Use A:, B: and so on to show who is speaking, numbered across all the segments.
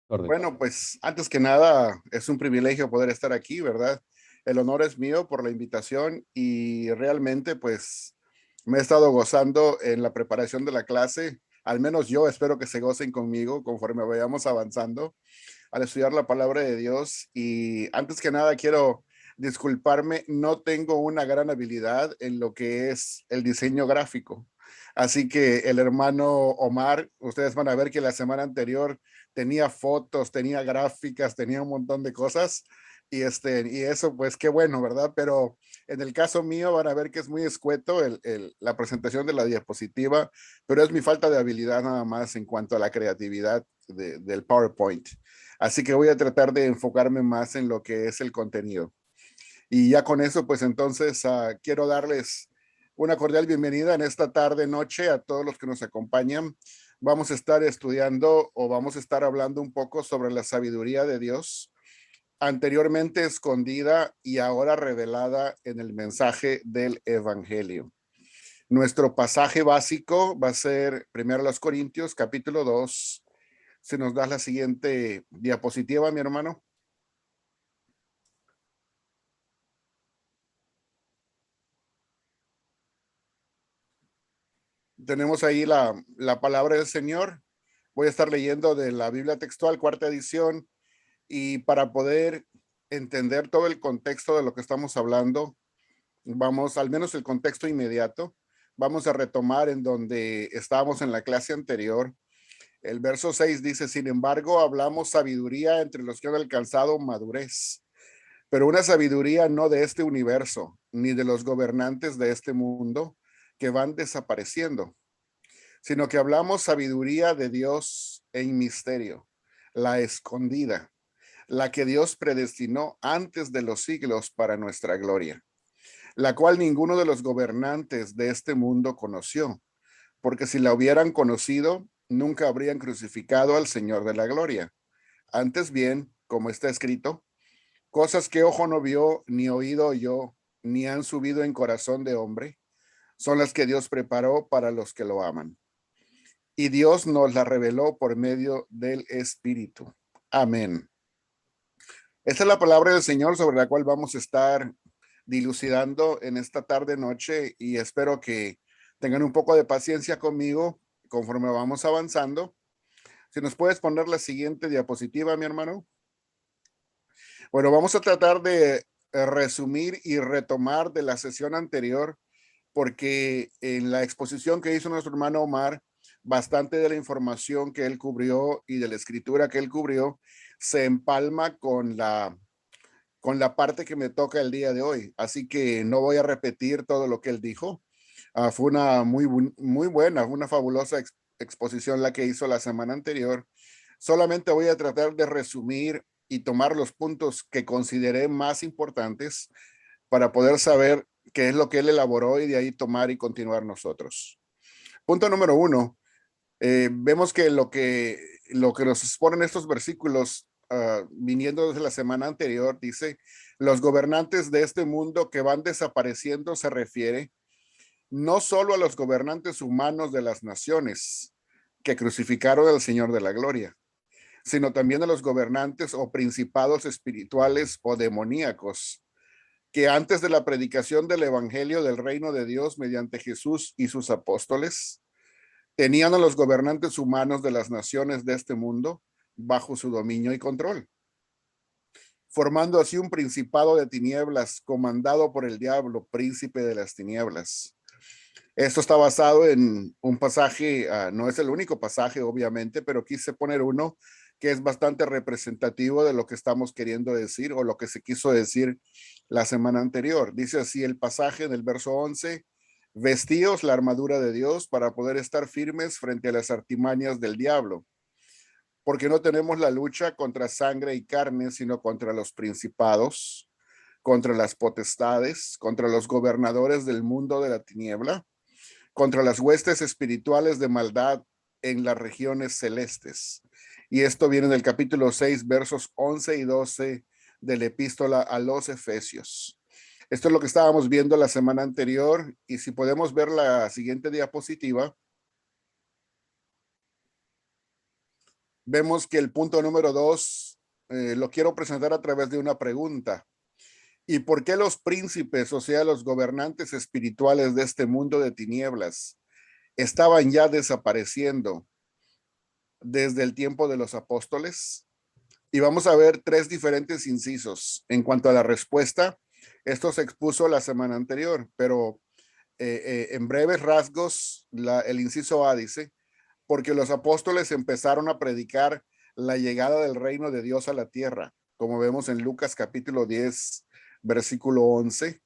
A: Orden.
B: Bueno, pues antes que nada, es un privilegio poder estar aquí, ¿verdad? El honor es mío por la invitación y realmente pues me he estado gozando en la preparación de la clase. Al menos yo espero que se gocen conmigo conforme vayamos avanzando al estudiar la palabra de Dios. Y antes que nada quiero disculparme, no tengo una gran habilidad en lo que es el diseño gráfico. Así que el hermano Omar, ustedes van a ver que la semana anterior tenía fotos, tenía gráficas, tenía un montón de cosas. Y eso, pues qué bueno, ¿verdad? Pero en el caso mío van a ver que es muy escueto la presentación de la diapositiva, pero es mi falta de habilidad nada más en cuanto a la creatividad del PowerPoint. Así que voy a tratar de enfocarme más en lo que es el contenido. Y ya con eso, pues entonces quiero darles una cordial bienvenida en esta tarde, noche a todos los que nos acompañan. Vamos a estar estudiando o vamos a estar hablando un poco sobre la sabiduría de Dios, anteriormente escondida y ahora revelada en el mensaje del Evangelio. Nuestro pasaje básico va a ser 1 Corintios, capítulo 2. Si nos das la siguiente diapositiva, mi hermano. Tenemos ahí la palabra del Señor. Voy a estar leyendo de la Biblia textual, cuarta edición, y para poder entender todo el contexto de lo que estamos hablando, vamos, al menos el contexto inmediato, vamos a retomar en donde estábamos en la clase anterior. El verso 6 dice, sin embargo, hablamos sabiduría entre los que han alcanzado madurez, pero una sabiduría no de este universo, ni de los gobernantes de este mundo que van desapareciendo, sino que hablamos sabiduría de Dios en misterio, la escondida, la que Dios predestinó antes de los siglos para nuestra gloria, la cual ninguno de los gobernantes de este mundo conoció, porque si la hubieran conocido, nunca habrían crucificado al Señor de la gloria. Antes bien, como está escrito, cosas que ojo no vio, ni oído oyó, ni han subido en corazón de hombre, son las que Dios preparó para los que lo aman. Y Dios nos la reveló por medio del Espíritu. Amén. Esta es la palabra del Señor sobre la cual vamos a estar dilucidando en esta tarde noche y espero que tengan un poco de paciencia conmigo conforme vamos avanzando. Si nos puedes poner la siguiente diapositiva, mi hermano. Bueno, vamos a tratar de resumir y retomar de la sesión anterior porque en la exposición que hizo nuestro hermano Omar, bastante de la información que él cubrió y de la escritura que él cubrió se empalma con la parte que me toca el día de hoy. Así que no voy a repetir todo lo que él dijo. Fue una muy buena, una fabulosa exposición la que hizo la semana anterior. Solamente voy a tratar de resumir y tomar los puntos que consideré más importantes para poder saber qué es lo que él elaboró y de ahí tomar y continuar nosotros. Punto número uno, vemos que lo que nos exponen estos versículos viniendo desde la semana anterior dice, los gobernantes de este mundo que van desapareciendo se refiere no solo a los gobernantes humanos de las naciones que crucificaron al Señor de la Gloria, sino también a los gobernantes o principados espirituales o demoníacos que antes de la predicación del Evangelio del reino de Dios mediante Jesús y sus apóstoles, tenían a los gobernantes humanos de las naciones de este mundo bajo su dominio y control, formando así un principado de tinieblas comandado por el diablo, príncipe de las tinieblas. Esto está basado en un pasaje, no es el único pasaje, obviamente, pero quise poner uno que es bastante representativo de lo que estamos queriendo decir o lo que se quiso decir la semana anterior. Dice así el pasaje del verso 11, vestíos la armadura de Dios para poder estar firmes frente a las artimañas del diablo, porque no tenemos la lucha contra sangre y carne, sino contra los principados, contra las potestades, contra los gobernadores del mundo de la tiniebla, contra las huestes espirituales de maldad en las regiones celestes. Y esto viene del capítulo 6, versos 11 y 12 de la epístola a los Efesios. Esto es lo que estábamos viendo la semana anterior y si podemos ver la siguiente diapositiva, vemos que el punto número 2 lo quiero presentar a través de una pregunta. ¿Y por qué los príncipes, o sea, los gobernantes espirituales de este mundo de tinieblas, estaban ya desapareciendo desde el tiempo de los apóstoles? Y vamos a ver tres diferentes incisos. En cuanto a la respuesta, esto se expuso la semana anterior, pero en breves rasgos, el inciso A dice, porque los apóstoles empezaron a predicar la llegada del reino de Dios a la tierra, como vemos en Lucas capítulo 10, versículo 11.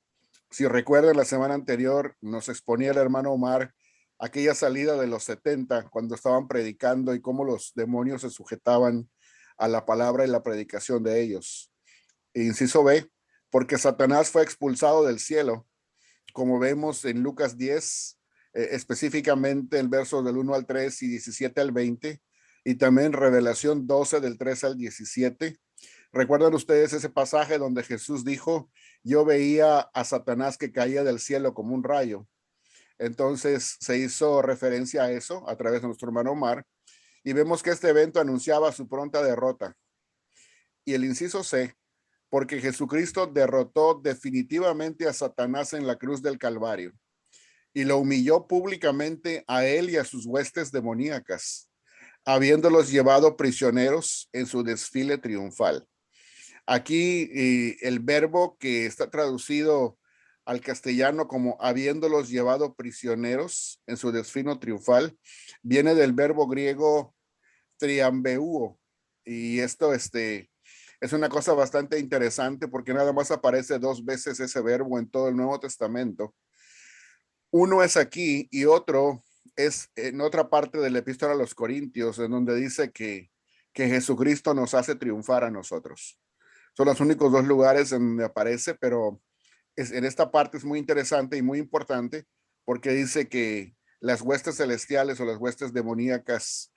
B: Si recuerdan, la semana anterior nos exponía el hermano Omar aquella salida de los 70 cuando estaban predicando y cómo los demonios se sujetaban a la palabra y la predicación de ellos. Inciso B, porque Satanás fue expulsado del cielo, como vemos en Lucas 10, específicamente el verso del 1 al 3 y 17 al 20, y también Revelación 12 del 3 al 17. ¿Recuerdan ustedes ese pasaje donde Jesús dijo, yo veía a Satanás que caía del cielo como un rayo? Entonces se hizo referencia a eso a través de nuestro hermano Omar, y vemos que este evento anunciaba su pronta derrota. Y el inciso C, porque Jesucristo derrotó definitivamente a Satanás en la cruz del Calvario y lo humilló públicamente a él y a sus huestes demoníacas, habiéndolos llevado prisioneros en su desfile triunfal. Aquí el verbo que está traducido al castellano como habiéndolos llevado prisioneros en su desfile triunfal viene del verbo griego triambeuo, y esto es una cosa bastante interesante porque nada más aparece dos veces ese verbo en todo el Nuevo Testamento. Uno es aquí y otro es en otra parte de la epístola a los Corintios, en donde dice que Jesucristo nos hace triunfar a nosotros. Son los únicos dos lugares en donde aparece, pero en esta parte es muy interesante y muy importante porque dice que las huestes celestiales o las huestes demoníacas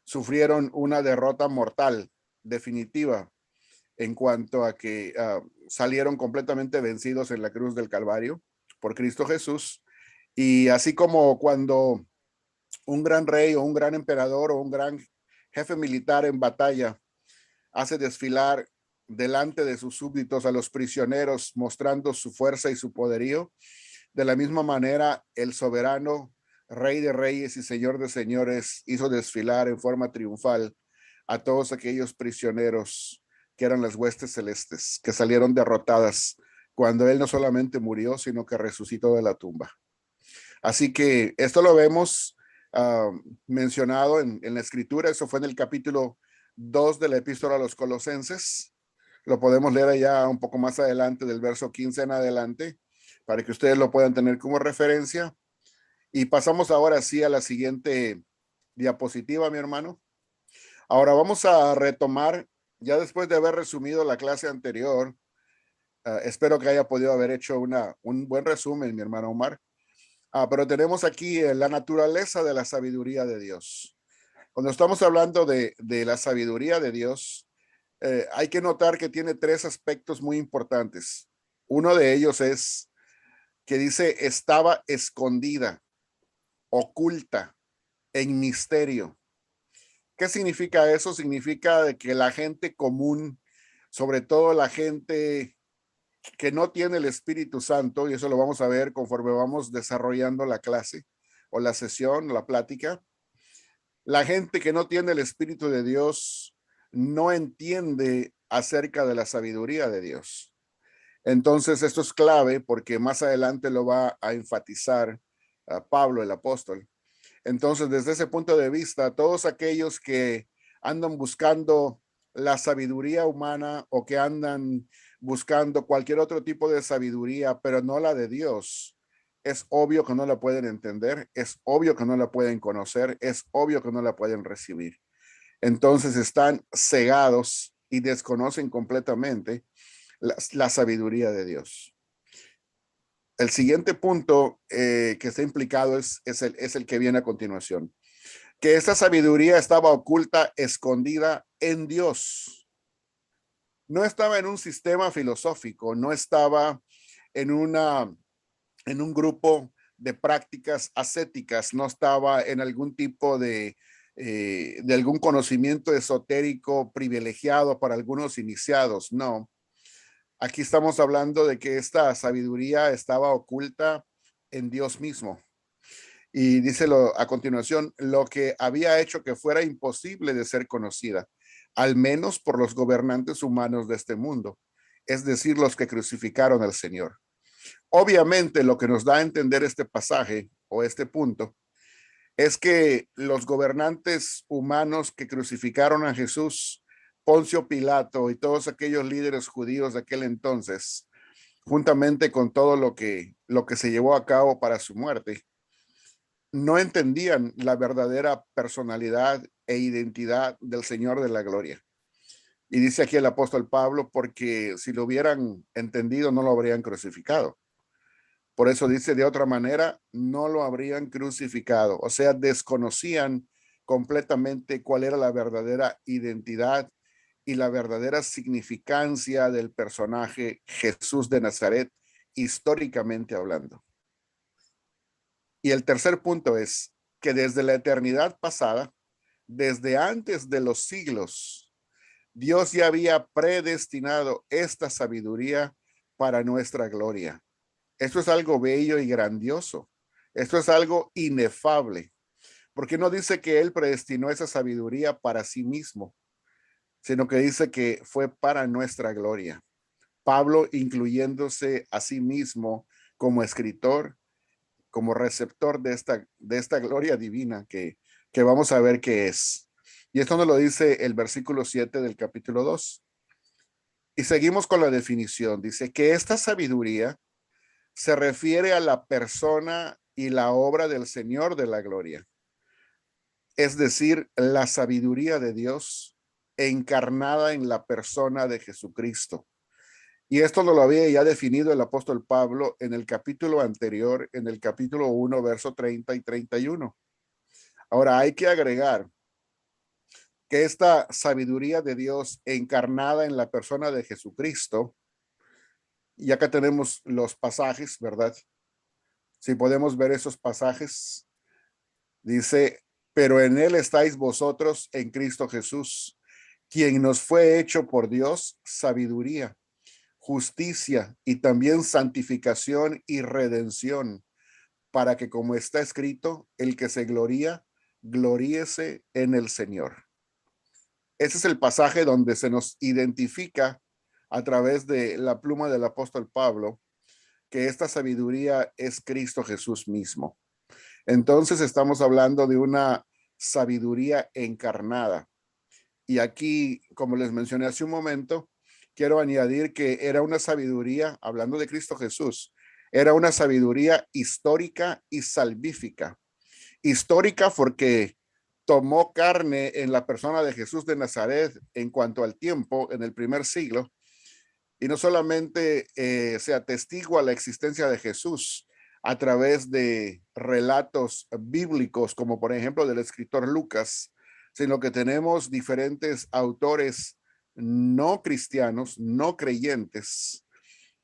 B: sufrieron una derrota mortal definitiva en cuanto a que salieron completamente vencidos en la cruz del Calvario por Cristo Jesús. Y así como cuando un gran rey o un gran emperador o un gran jefe militar en batalla hace desfilar delante de sus súbditos a los prisioneros, mostrando su fuerza y su poderío, de la misma manera el soberano Rey de Reyes y Señor de Señores hizo desfilar en forma triunfal a todos aquellos prisioneros que eran las huestes celestes, que salieron derrotadas cuando él no solamente murió, sino que resucitó de la tumba. Así que esto lo vemos mencionado en la escritura. Eso fue en el capítulo 2 de la epístola a los Colosenses. Lo podemos leer allá un poco más adelante, del verso 15 en adelante, para que ustedes lo puedan tener como referencia. Y pasamos ahora sí a la siguiente diapositiva, mi hermano. Ahora vamos a retomar, ya después de haber resumido la clase anterior. Espero que haya podido haber hecho un buen resumen, mi hermano Omar. Pero tenemos aquí la naturaleza de la sabiduría de Dios. Cuando estamos hablando de la sabiduría de Dios, hay que notar que tiene tres aspectos muy importantes. Uno de ellos es que dice estaba escondida, oculta, en misterio. ¿Qué significa eso? Significa que la gente común, sobre todo la gente que no tiene el Espíritu Santo, y eso lo vamos a ver conforme vamos desarrollando la clase o la sesión, la plática, la gente que no tiene el Espíritu de Dios no entiende acerca de la sabiduría de Dios. Entonces esto es clave porque más adelante lo va a enfatizar Pablo el apóstol. Entonces, desde ese punto de vista, todos aquellos que andan buscando la sabiduría humana o que andan buscando cualquier otro tipo de sabiduría, pero no la de Dios, es obvio que no la pueden entender, es obvio que no la pueden conocer, es obvio que no la pueden recibir. Entonces están cegados y desconocen completamente la sabiduría de Dios. El siguiente punto que está implicado es el que viene a continuación, que esta sabiduría estaba oculta, escondida en Dios. No estaba en un sistema filosófico, no estaba en, en un grupo de prácticas ascéticas, no estaba en algún tipo de de algún conocimiento esotérico privilegiado para algunos iniciados. No, aquí estamos hablando de que esta sabiduría estaba oculta en Dios mismo. Y dice a continuación, lo que había hecho que fuera imposible de ser conocida, al menos por los gobernantes humanos de este mundo, es decir, los que crucificaron al Señor. Obviamente, lo que nos da a entender este pasaje o este punto es que los gobernantes humanos que crucificaron a Jesús, Poncio Pilato y todos aquellos líderes judíos de aquel entonces, juntamente con todo lo que se llevó a cabo para su muerte, no entendían la verdadera personalidad e identidad del Señor de la Gloria. Y dice aquí el apóstol Pablo, porque si lo hubieran entendido, no lo habrían crucificado. Por eso dice de otra manera, no lo habrían crucificado. O sea, desconocían completamente cuál era la verdadera identidad y la verdadera significancia del personaje Jesús de Nazaret, históricamente hablando. Y el tercer punto es que desde la eternidad pasada, desde antes de los siglos, Dios ya había predestinado esta sabiduría para nuestra gloria. Esto es algo bello y grandioso. Esto es algo inefable, porque no dice que Él predestinó esa sabiduría para sí mismo, sino que dice que fue para nuestra gloria. Pablo incluyéndose a sí mismo como escritor, como receptor de esta gloria divina que vamos a ver qué es. Y esto nos lo dice el versículo 7 del capítulo 2. Y seguimos con la definición. Dice que esta sabiduría se refiere a la persona y la obra del Señor de la gloria. Es decir, la sabiduría de Dios encarnada en la persona de Jesucristo. Y esto lo había ya definido el apóstol Pablo en el capítulo anterior, en el capítulo 1, verso 30 y 31. Ahora hay que agregar que esta sabiduría de Dios encarnada en la persona de Jesucristo, y acá tenemos los pasajes, ¿verdad? Si podemos ver esos pasajes, dice, pero en él estáis vosotros en Cristo Jesús, quien nos fue hecho por Dios sabiduría, justicia y también santificación y redención, para que como está escrito, el que se gloría, gloríese en el Señor. Ese es el pasaje donde se nos identifica a través de la pluma del apóstol Pablo que esta sabiduría es Cristo Jesús mismo. Entonces estamos hablando de una sabiduría encarnada. Y aquí, como les mencioné hace un momento, quiero añadir que era una sabiduría, hablando de Cristo Jesús, era una sabiduría histórica y salvífica. Histórica porque tomó carne en la persona de Jesús de Nazaret en cuanto al tiempo en el primer siglo, y no solamente se atestigua la existencia de Jesús a través de relatos bíblicos, como por ejemplo del escritor Lucas, sino que tenemos diferentes autores no cristianos, no creyentes,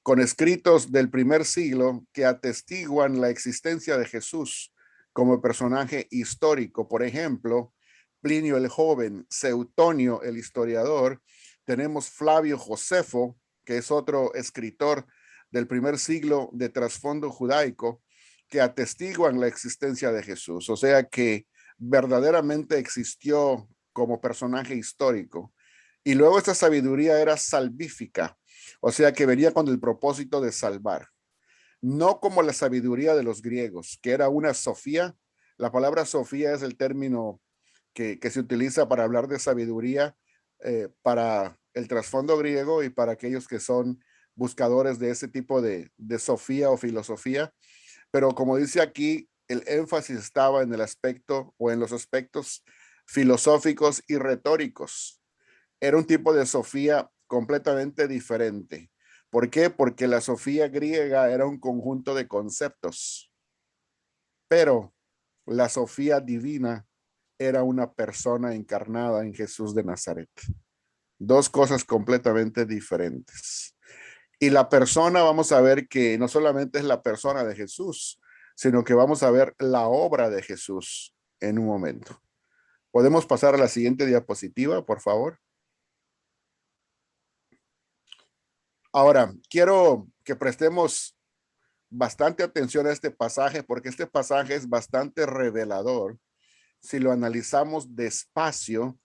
B: con escritos del primer siglo que atestiguan la existencia de Jesús como personaje histórico. Por ejemplo, Plinio el Joven, Seutonio el historiador, tenemos Flavio Josefo, que es otro escritor del primer siglo de trasfondo judaico, que atestiguan la existencia de Jesús. O sea que verdaderamente existió como personaje histórico. Y luego esta sabiduría era salvífica, o sea que venía con el propósito de salvar. No como la sabiduría de los griegos, que era una sofía. La palabra sofía es el término que se utiliza para hablar de sabiduría para el trasfondo griego y para aquellos que son buscadores de ese tipo de sofía o filosofía. Pero como dice aquí, el énfasis estaba en el aspecto o en los aspectos filosóficos y retóricos. Era un tipo de sofía completamente diferente. ¿Por qué? Porque la sofía griega era un conjunto de conceptos, pero la sofía divina era una persona encarnada en Jesús de Nazaret. Dos cosas completamente diferentes. Y la persona, vamos a ver que no solamente es la persona de Jesús, sino que vamos a ver la obra de Jesús en un momento. ¿Podemos pasar a la siguiente diapositiva, por favor? Ahora, quiero que prestemos bastante atención a este pasaje porque este pasaje es bastante revelador si lo analizamos despacio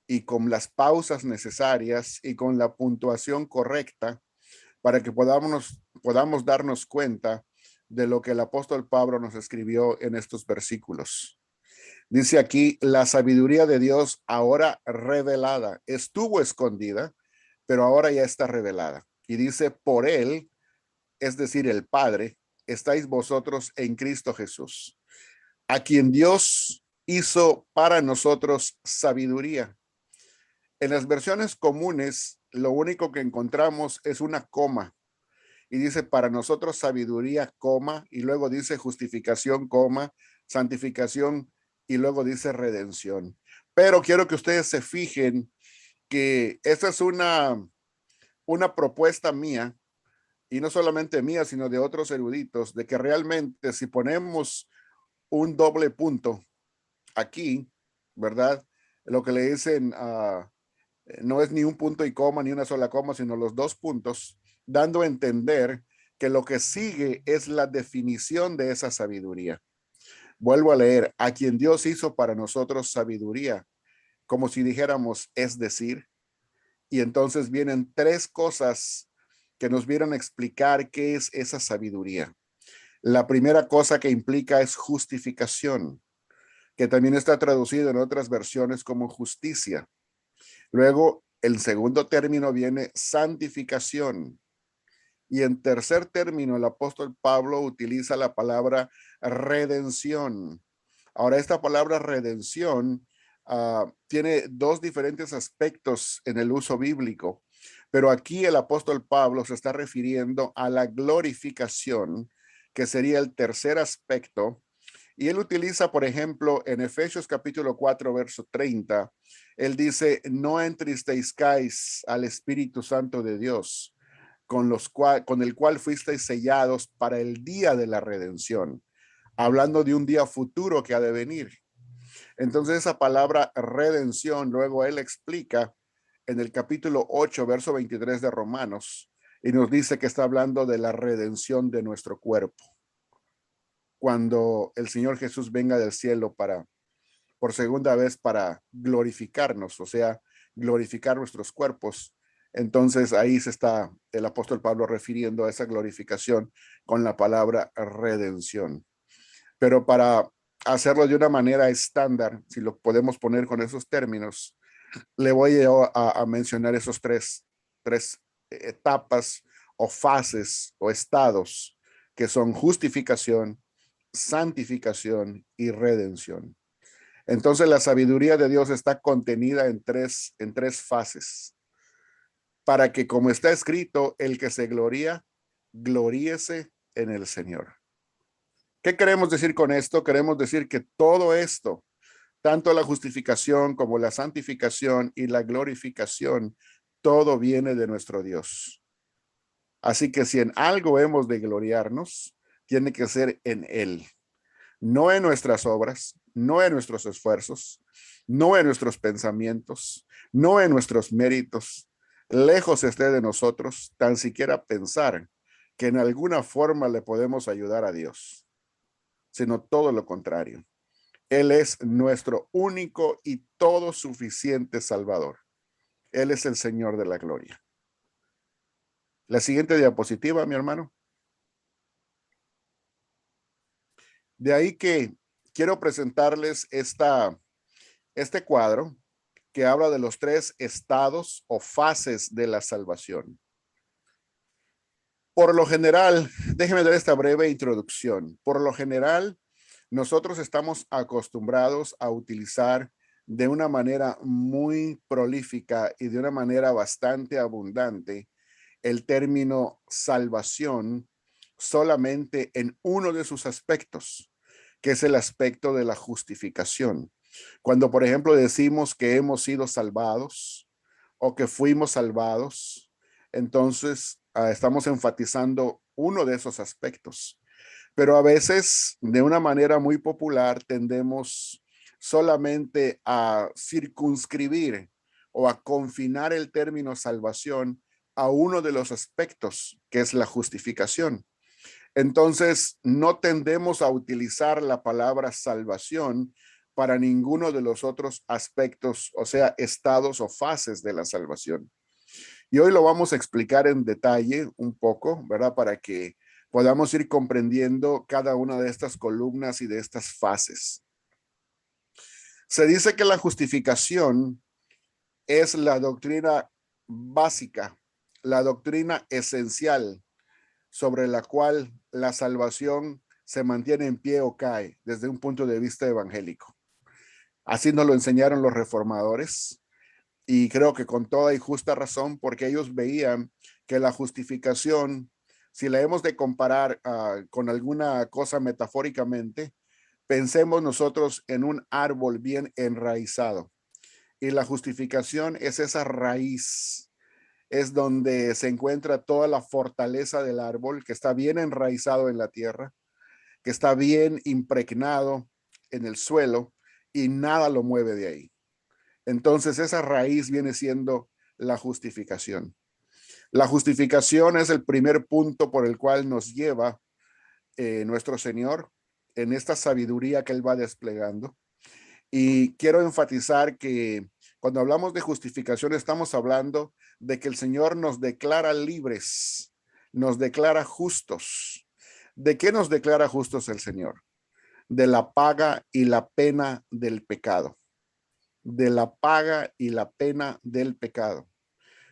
B: y con las pausas necesarias y con la puntuación correcta para que podamos darnos cuenta de lo que el apóstol Pablo nos escribió en estos versículos. Dice aquí, la sabiduría de Dios ahora revelada, estuvo escondida, pero ahora ya está revelada. Y dice, por él, es decir, el Padre, estáis vosotros en Cristo Jesús, a quien Dios hizo para nosotros sabiduría. En las versiones comunes, lo único que encontramos es una coma y dice para nosotros sabiduría, coma, y luego dice justificación, coma, santificación, y luego dice redención. Pero quiero que ustedes se fijen que esta es una propuesta mía, y no solamente mía, sino de otros eruditos, de que realmente si ponemos un doble punto aquí, ¿verdad? Lo que le dicen, no es ni un punto y coma, ni una sola coma, sino los dos puntos, dando a entender que lo que sigue es la definición de esa sabiduría. Vuelvo a leer, a quien Dios hizo para nosotros sabiduría, como si dijéramos, es decir, y entonces vienen tres cosas que nos vieron a explicar qué es esa sabiduría. La primera cosa que implica es justificación, que también está traducido en otras versiones como justicia. Luego, el segundo término viene santificación. Y en tercer término, el apóstol Pablo utiliza la palabra redención. Ahora, esta palabra redención tiene dos diferentes aspectos en el uso bíblico, pero aquí el apóstol Pablo se está refiriendo a la glorificación, que sería el tercer aspecto. Y él utiliza, por ejemplo, en Efesios capítulo 4, verso 30, él dice, no entristezcáis al Espíritu Santo de Dios, con el cual fuisteis sellados para el día de la redención, hablando de un día futuro que ha de venir. Entonces esa palabra redención, luego él explica en el capítulo 8, verso 23 de Romanos, y nos dice que está hablando de la redención de nuestro cuerpo. Cuando el Señor Jesús venga del cielo por segunda vez para glorificarnos, o sea, glorificar nuestros cuerpos. Entonces ahí se está el apóstol Pablo refiriendo a esa glorificación con la palabra redención. Pero para hacerlo de una manera estándar, si lo podemos poner con esos términos, le voy a mencionar esos tres etapas o fases o estados que son justificación, santificación y redención. Entonces la sabiduría de Dios está contenida en tres fases, para que como está escrito, el que se gloría, gloríese en el Señor. ¿Qué queremos decir con esto? Queremos decir que todo esto, tanto la justificación como la santificación y la glorificación, todo viene de nuestro Dios. Así que si en algo hemos de gloriarnos, tiene que ser en Él. No en nuestras obras, no en nuestros esfuerzos, no en nuestros pensamientos, no en nuestros méritos. Lejos esté de nosotros tan siquiera pensar que en alguna forma le podemos ayudar a Dios, sino todo lo contrario. Él es nuestro único y todo suficiente Salvador. Él es el Señor de la gloria. La siguiente diapositiva, mi hermano. De ahí que quiero presentarles este cuadro que habla de los tres estados o fases de la salvación. Por lo general, déjeme dar esta breve introducción. Por lo general, nosotros estamos acostumbrados a utilizar de una manera muy prolífica y de una manera bastante abundante el término salvación solamente en uno de sus aspectos, que es el aspecto de la justificación. Cuando, por ejemplo, decimos que hemos sido salvados o que fuimos salvados, entonces estamos enfatizando uno de esos aspectos. Pero a veces, de una manera muy popular, tendemos solamente a circunscribir o a confinar el término salvación a uno de los aspectos, que es la justificación. Entonces, no tendemos a utilizar la palabra salvación para ninguno de los otros aspectos, o sea, estados o fases de la salvación. Y hoy lo vamos a explicar en detalle un poco, ¿verdad? Para que podamos ir comprendiendo cada una de estas columnas y de estas fases. Se dice que la justificación es la doctrina básica, la doctrina esencial sobre la cual la salvación se mantiene en pie o cae desde un punto de vista evangélico. Así nos lo enseñaron los reformadores y creo que con toda y justa razón, porque ellos veían que la justificación, si la hemos de comparar con alguna cosa metafóricamente, pensemos nosotros en un árbol bien enraizado y la justificación es esa raíz, es donde se encuentra toda la fortaleza del árbol que está bien enraizado en la tierra, que está bien impregnado en el suelo y nada lo mueve de ahí. Entonces esa raíz viene siendo la justificación. La justificación es el primer punto por el cual nos lleva nuestro Señor en esta sabiduría que Él va desplegando. Y quiero enfatizar que cuando hablamos de justificación estamos hablando de que el Señor nos declara libres, nos declara justos. ¿De qué nos declara justos el Señor? De la paga y la pena del pecado. De la paga y la pena del pecado.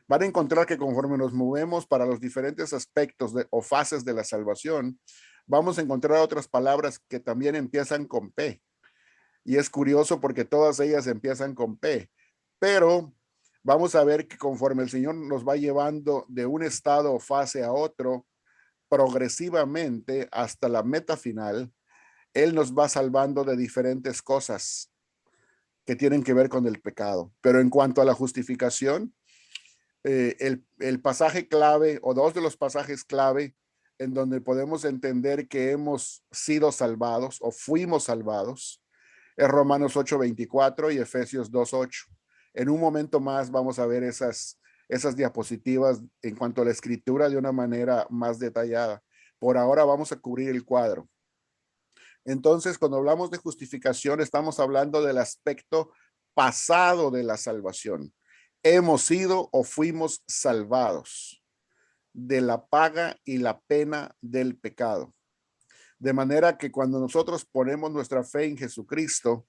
B: Van a encontrar que conforme nos movemos para los diferentes aspectos o fases de la salvación, vamos a encontrar otras palabras que también empiezan con P. Y es curioso porque todas ellas empiezan con P. Pero vamos a ver que conforme el Señor nos va llevando de un estado o fase a otro, progresivamente hasta la meta final, Él nos va salvando de diferentes cosas que tienen que ver con el pecado. Pero en cuanto a la justificación, el pasaje clave o dos de los pasajes clave en donde podemos entender que hemos sido salvados o fuimos salvados es Romanos 8:24 y Efesios 2:8. En un momento más vamos a ver esas diapositivas en cuanto a la escritura de una manera más detallada. Por ahora vamos a cubrir el cuadro. Entonces, cuando hablamos de justificación, estamos hablando del aspecto pasado de la salvación. Hemos sido o fuimos salvados de la paga y la pena del pecado. De manera que cuando nosotros ponemos nuestra fe en Jesucristo,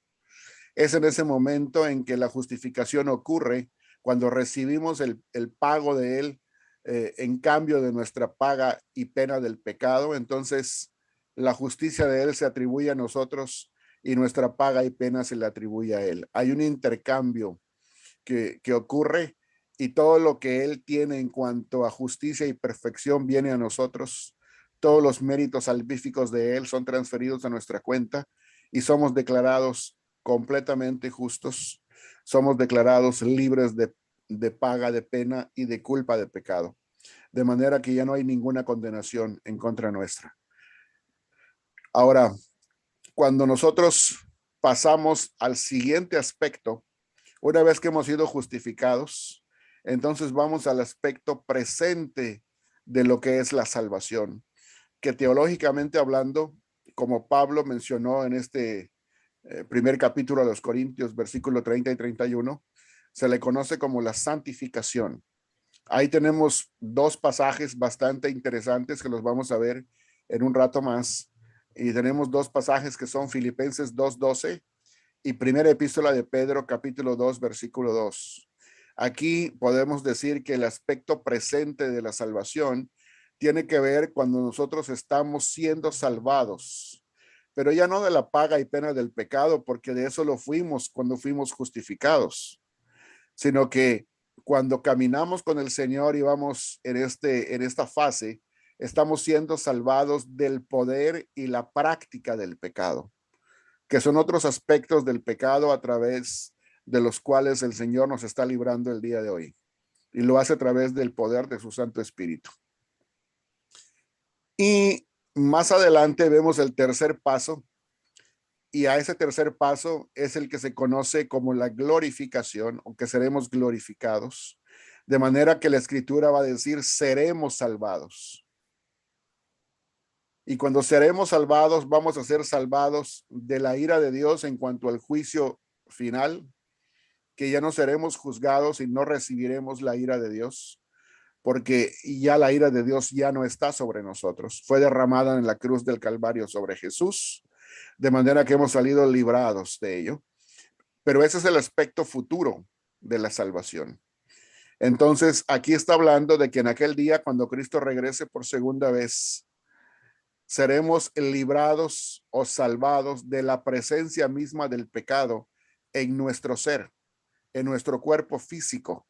B: es en ese momento en que la justificación ocurre, cuando recibimos el pago de Él en cambio de nuestra paga y pena del pecado. Entonces, la justicia de Él se atribuye a nosotros y nuestra paga y pena se le atribuye a Él. Hay un intercambio que ocurre y todo lo que Él tiene en cuanto a justicia y perfección viene a nosotros. Todos los méritos salvíficos de Él son transferidos a nuestra cuenta y somos declarados completamente justos. Somos declarados libres de paga, de pena y de culpa de pecado. De manera que ya no hay ninguna condenación en contra nuestra. Ahora, cuando nosotros pasamos al siguiente aspecto, una vez que hemos sido justificados, entonces vamos al aspecto presente de lo que es la salvación, que teológicamente hablando, como Pablo mencionó en este primer capítulo de los Corintios, versículo 30 y 31, se le conoce como la santificación. Ahí tenemos dos pasajes bastante interesantes que los vamos a ver en un rato más. Y tenemos dos pasajes que son Filipenses 2:12 y primera epístola de Pedro, capítulo 2, versículo 2. Aquí podemos decir que el aspecto presente de la salvación tiene que ver cuando nosotros estamos siendo salvados, pero ya no de la paga y pena del pecado, porque de eso lo fuimos cuando fuimos justificados, sino que cuando caminamos con el Señor y vamos en esta fase, estamos siendo salvados del poder y la práctica del pecado, que son otros aspectos del pecado a través de los cuales el Señor nos está librando el día de hoy. Y lo hace a través del poder de su Santo Espíritu. Y más adelante vemos el tercer paso, Y a ese tercer paso es el que se conoce como la glorificación, o que seremos glorificados. De manera que la escritura va a decir, seremos salvados. Y cuando seremos salvados, vamos a ser salvados de la ira de Dios en cuanto al juicio final, que ya no seremos juzgados y no recibiremos la ira de Dios, porque ya la ira de Dios ya no está sobre nosotros. Fue derramada en la cruz del Calvario sobre Jesús, de manera que hemos salido librados de ello. Pero ese es el aspecto futuro de la salvación. Entonces, aquí está hablando de que en aquel día, cuando Cristo regrese por segunda vez, seremos librados o salvados de la presencia misma del pecado en nuestro ser, en nuestro cuerpo físico,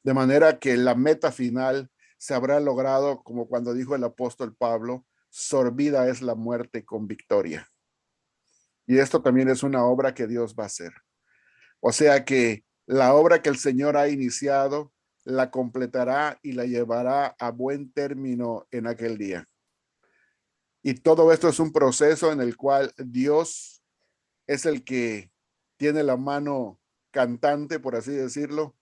B: de manera que la meta final se habrá logrado, como cuando dijo el apóstol Pablo, sorbida es la muerte con victoria. Y esto también es una obra que Dios va a hacer. O sea que la obra que el Señor ha iniciado, la completará y la llevará a buen término en aquel día. Y todo esto es un proceso en el cual Dios es el que tiene la mano cantante, por así decirlo,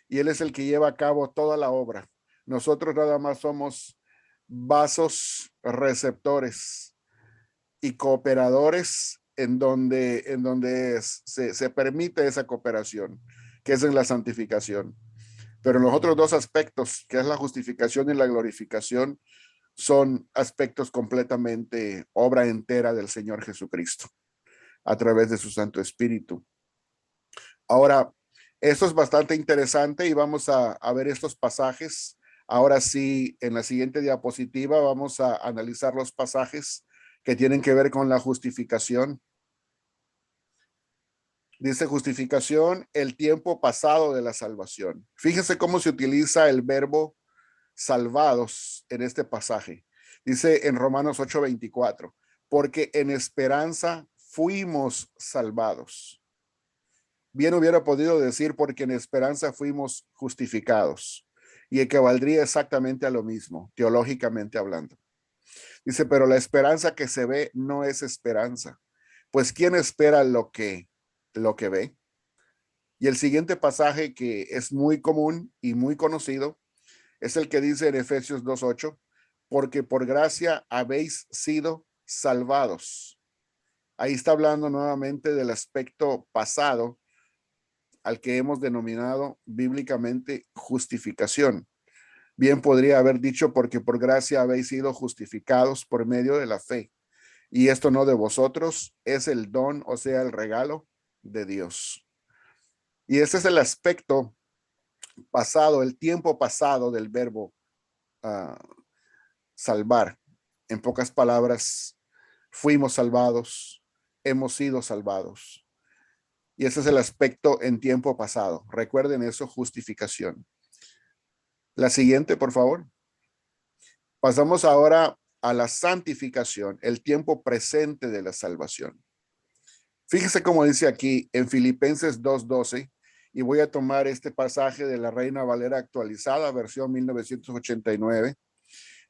B: y Él es el que lleva a cabo toda la obra. Nosotros nada más somos vasos receptores y cooperadores en donde se permite esa cooperación, que es en la santificación. Pero los otros dos aspectos, que es la justificación y la glorificación, son aspectos completamente obra entera del Señor Jesucristo a través de su Santo Espíritu. Ahora, esto es bastante interesante y vamos a ver estos pasajes. Ahora sí, en la siguiente diapositiva vamos a analizar los pasajes que tienen que ver con la justificación. Dice justificación, el tiempo pasado de la salvación. Fíjense cómo se utiliza el verbo salvados en este pasaje. Dice en Romanos 8:24, porque en esperanza fuimos salvados. Bien hubiera podido decir porque en esperanza fuimos justificados, y equivaldría exactamente a lo mismo, teológicamente hablando. Dice, pero la esperanza que se ve no es esperanza, pues ¿quién espera lo que ve? Y el siguiente pasaje, que es muy común y muy conocido, es el que dice en Efesios 2:8, porque por gracia habéis sido salvados. Ahí está hablando nuevamente del aspecto pasado al que hemos denominado bíblicamente justificación. Bien podría haber dicho porque por gracia habéis sido justificados por medio de la fe. Y esto no de vosotros, es el don, o sea, el regalo de Dios. Y ese es el aspecto pasado, el tiempo pasado del verbo salvar. En pocas palabras, fuimos salvados, hemos sido salvados. Y ese es el aspecto en tiempo pasado. Recuerden eso, justificación. La siguiente, por favor. Pasamos ahora a la santificación, el tiempo presente de la salvación. Fíjese cómo dice aquí en Filipenses 2:12, y voy a tomar este pasaje de la Reina Valera actualizada, versión 1989.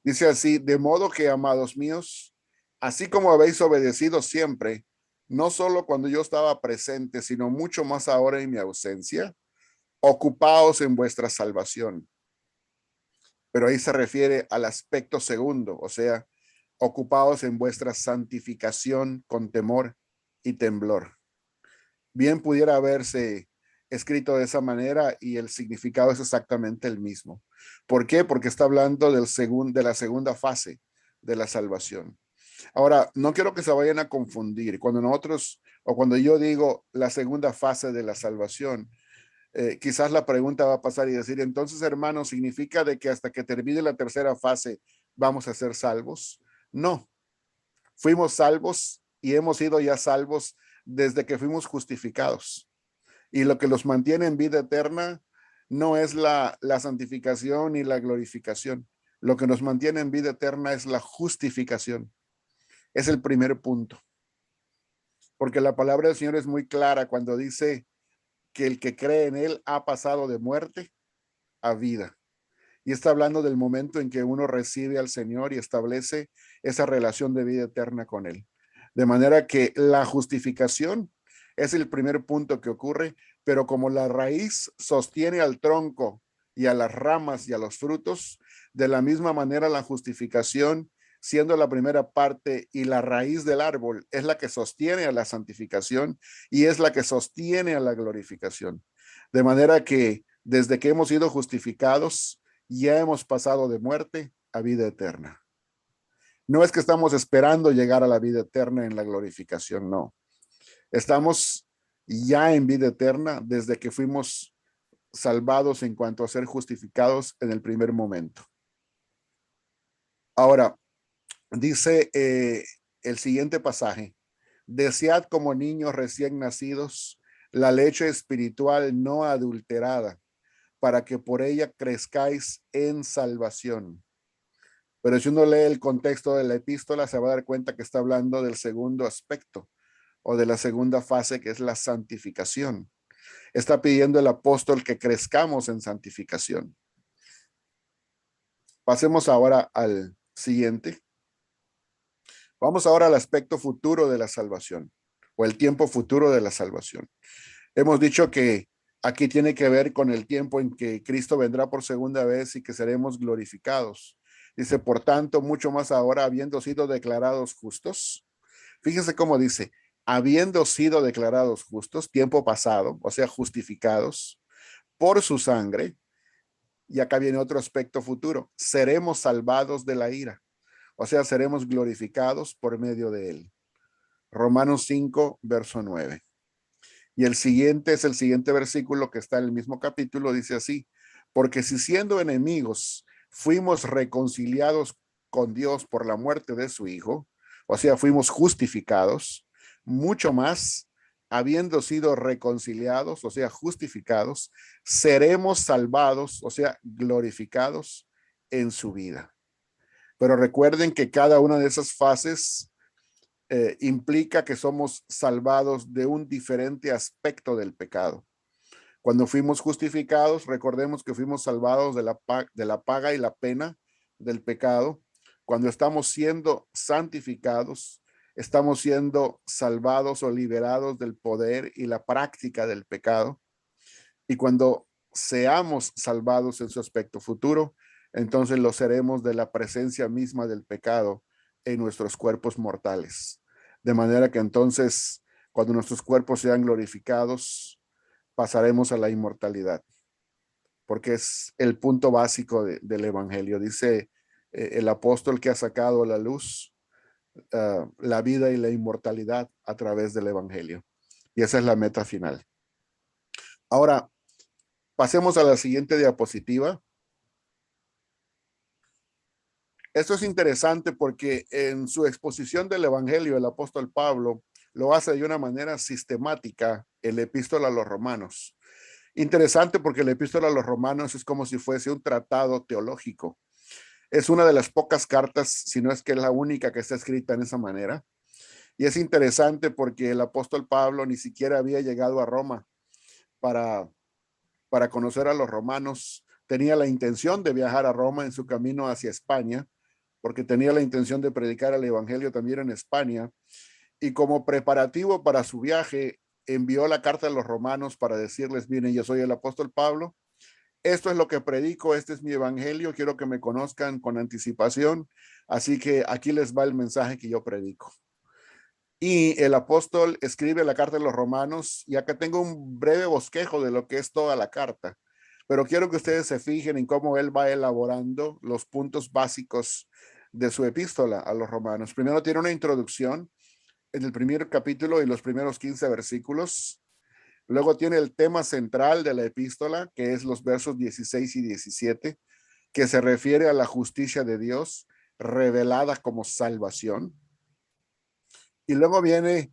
B: Dice así, de modo que, amados míos, así como habéis obedecido siempre, no solo cuando yo estaba presente, sino mucho más ahora en mi ausencia, ocupaos en vuestra salvación. Pero ahí se refiere al aspecto segundo, o sea, ocupaos en vuestra santificación con temor y temblor. Bien pudiera haberse escrito de esa manera y el significado es exactamente el mismo. ¿Por qué? Porque está hablando de la segunda fase de la salvación. Ahora, no quiero que se vayan a confundir. Cuando nosotros o cuando yo digo la segunda fase de la salvación, quizás la pregunta va a pasar y decir, entonces, hermano, ¿significa de que hasta que termine la tercera fase vamos a ser salvos? No, fuimos salvos y hemos sido ya salvos desde que fuimos justificados. Y lo que los mantiene en vida eterna no es la santificación ni la glorificación. Lo que nos mantiene en vida eterna es la justificación. Es el primer punto. Porque la palabra del Señor es muy clara cuando dice que el que cree en Él ha pasado de muerte a vida. Y está hablando del momento en que uno recibe al Señor y establece esa relación de vida eterna con Él. De manera que la justificación es el primer punto que ocurre, pero como la raíz sostiene al tronco y a las ramas y a los frutos, de la misma manera la justificación, siendo la primera parte y la raíz del árbol, es la que sostiene a la santificación y es la que sostiene a la glorificación. De manera que desde que hemos sido justificados, ya hemos pasado de muerte a vida eterna. No es que estamos esperando llegar a la vida eterna en la glorificación, no. Estamos ya en vida eterna desde que fuimos salvados en cuanto a ser justificados en el primer momento. Ahora, dice el siguiente pasaje, desead como niños recién nacidos la leche espiritual no adulterada, para que por ella crezcáis en salvación. Pero si uno lee el contexto de la epístola, se va a dar cuenta que está hablando del segundo aspecto o de la segunda fase, que es la santificación. Está pidiendo el apóstol que crezcamos en santificación. Pasemos ahora al siguiente. Vamos ahora al aspecto futuro de la salvación o el tiempo futuro de la salvación. Hemos dicho que aquí tiene que ver con el tiempo en que Cristo vendrá por segunda vez y que seremos glorificados. Dice, por tanto, mucho más ahora, habiendo sido declarados justos. Fíjense cómo dice, habiendo sido declarados justos, tiempo pasado, o sea, justificados por su sangre. Y acá viene otro aspecto futuro, seremos salvados de la ira, o sea, seremos glorificados por medio de él. Romanos 5, verso 9. Y el siguiente es el siguiente versículo que está en el mismo capítulo, dice así, porque si siendo enemigos fuimos reconciliados con Dios por la muerte de su Hijo, o sea, fuimos justificados, mucho más, habiendo sido reconciliados, o sea, justificados, seremos salvados, o sea, glorificados en su vida. Pero recuerden que cada una de esas fases implica que somos salvados de un diferente aspecto del pecado. Cuando fuimos justificados, recordemos que fuimos salvados de la paga y la pena del pecado. Cuando estamos siendo santificados, estamos siendo salvados o liberados del poder y la práctica del pecado. Y cuando seamos salvados en su aspecto futuro, entonces lo seremos de la presencia misma del pecado en nuestros cuerpos mortales. De manera que entonces, cuando nuestros cuerpos sean glorificados, pasaremos a la inmortalidad, porque es el punto básico del evangelio. Dice el apóstol que ha sacado a la luz la vida y la inmortalidad a través del evangelio. Y esa es la meta final. Ahora, pasemos a la siguiente diapositiva. Esto es interesante porque en su exposición del evangelio, el apóstol Pablo lo hace de una manera sistemática en la epístola a los romanos. Interesante porque la epístola a los romanos es como si fuese un tratado teológico. Es una de las pocas cartas, si no es que es la única que está escrita en esa manera. Y es interesante porque el apóstol Pablo ni siquiera había llegado a Roma para, para conocer a los romanos. Tenía la intención de viajar a Roma en su camino hacia España, porque tenía la intención de predicar el evangelio también en España. Y como preparativo para su viaje, envió la carta a los romanos para decirles, miren, yo soy el apóstol Pablo, esto es lo que predico, este es mi evangelio, quiero que me conozcan con anticipación, así que aquí les va el mensaje que yo predico. Y el apóstol escribe la carta de los romanos, y acá tengo un breve bosquejo de lo que es toda la carta, pero quiero que ustedes se fijen en cómo él va elaborando los puntos básicos de su epístola a los romanos. Primero tiene una introducción en el primer capítulo y los primeros 15 versículos. Luego tiene el tema central de la epístola, que es los versos 16 y 17, que se refiere a la justicia de Dios revelada como salvación. Y luego viene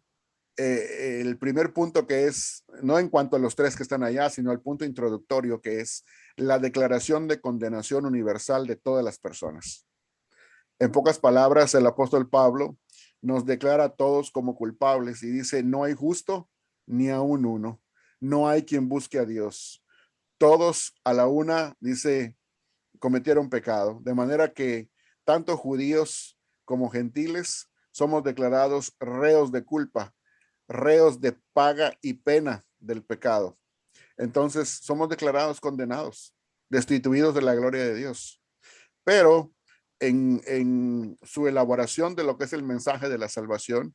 B: el primer punto, que es, no en cuanto a los tres que están allá, sino el punto introductorio, que es la declaración de condenación universal de todas las personas. En pocas palabras, el apóstol Pablo nos declara a todos como culpables y dice, no hay justo ni aún uno, no hay quien busque a Dios. Todos a la una, dice, cometieron pecado, de manera que tanto judíos como gentiles somos declarados reos de culpa, reos de paga y pena del pecado. Entonces somos declarados condenados, destituidos de la gloria de Dios. Pero en su elaboración de lo que es el mensaje de la salvación,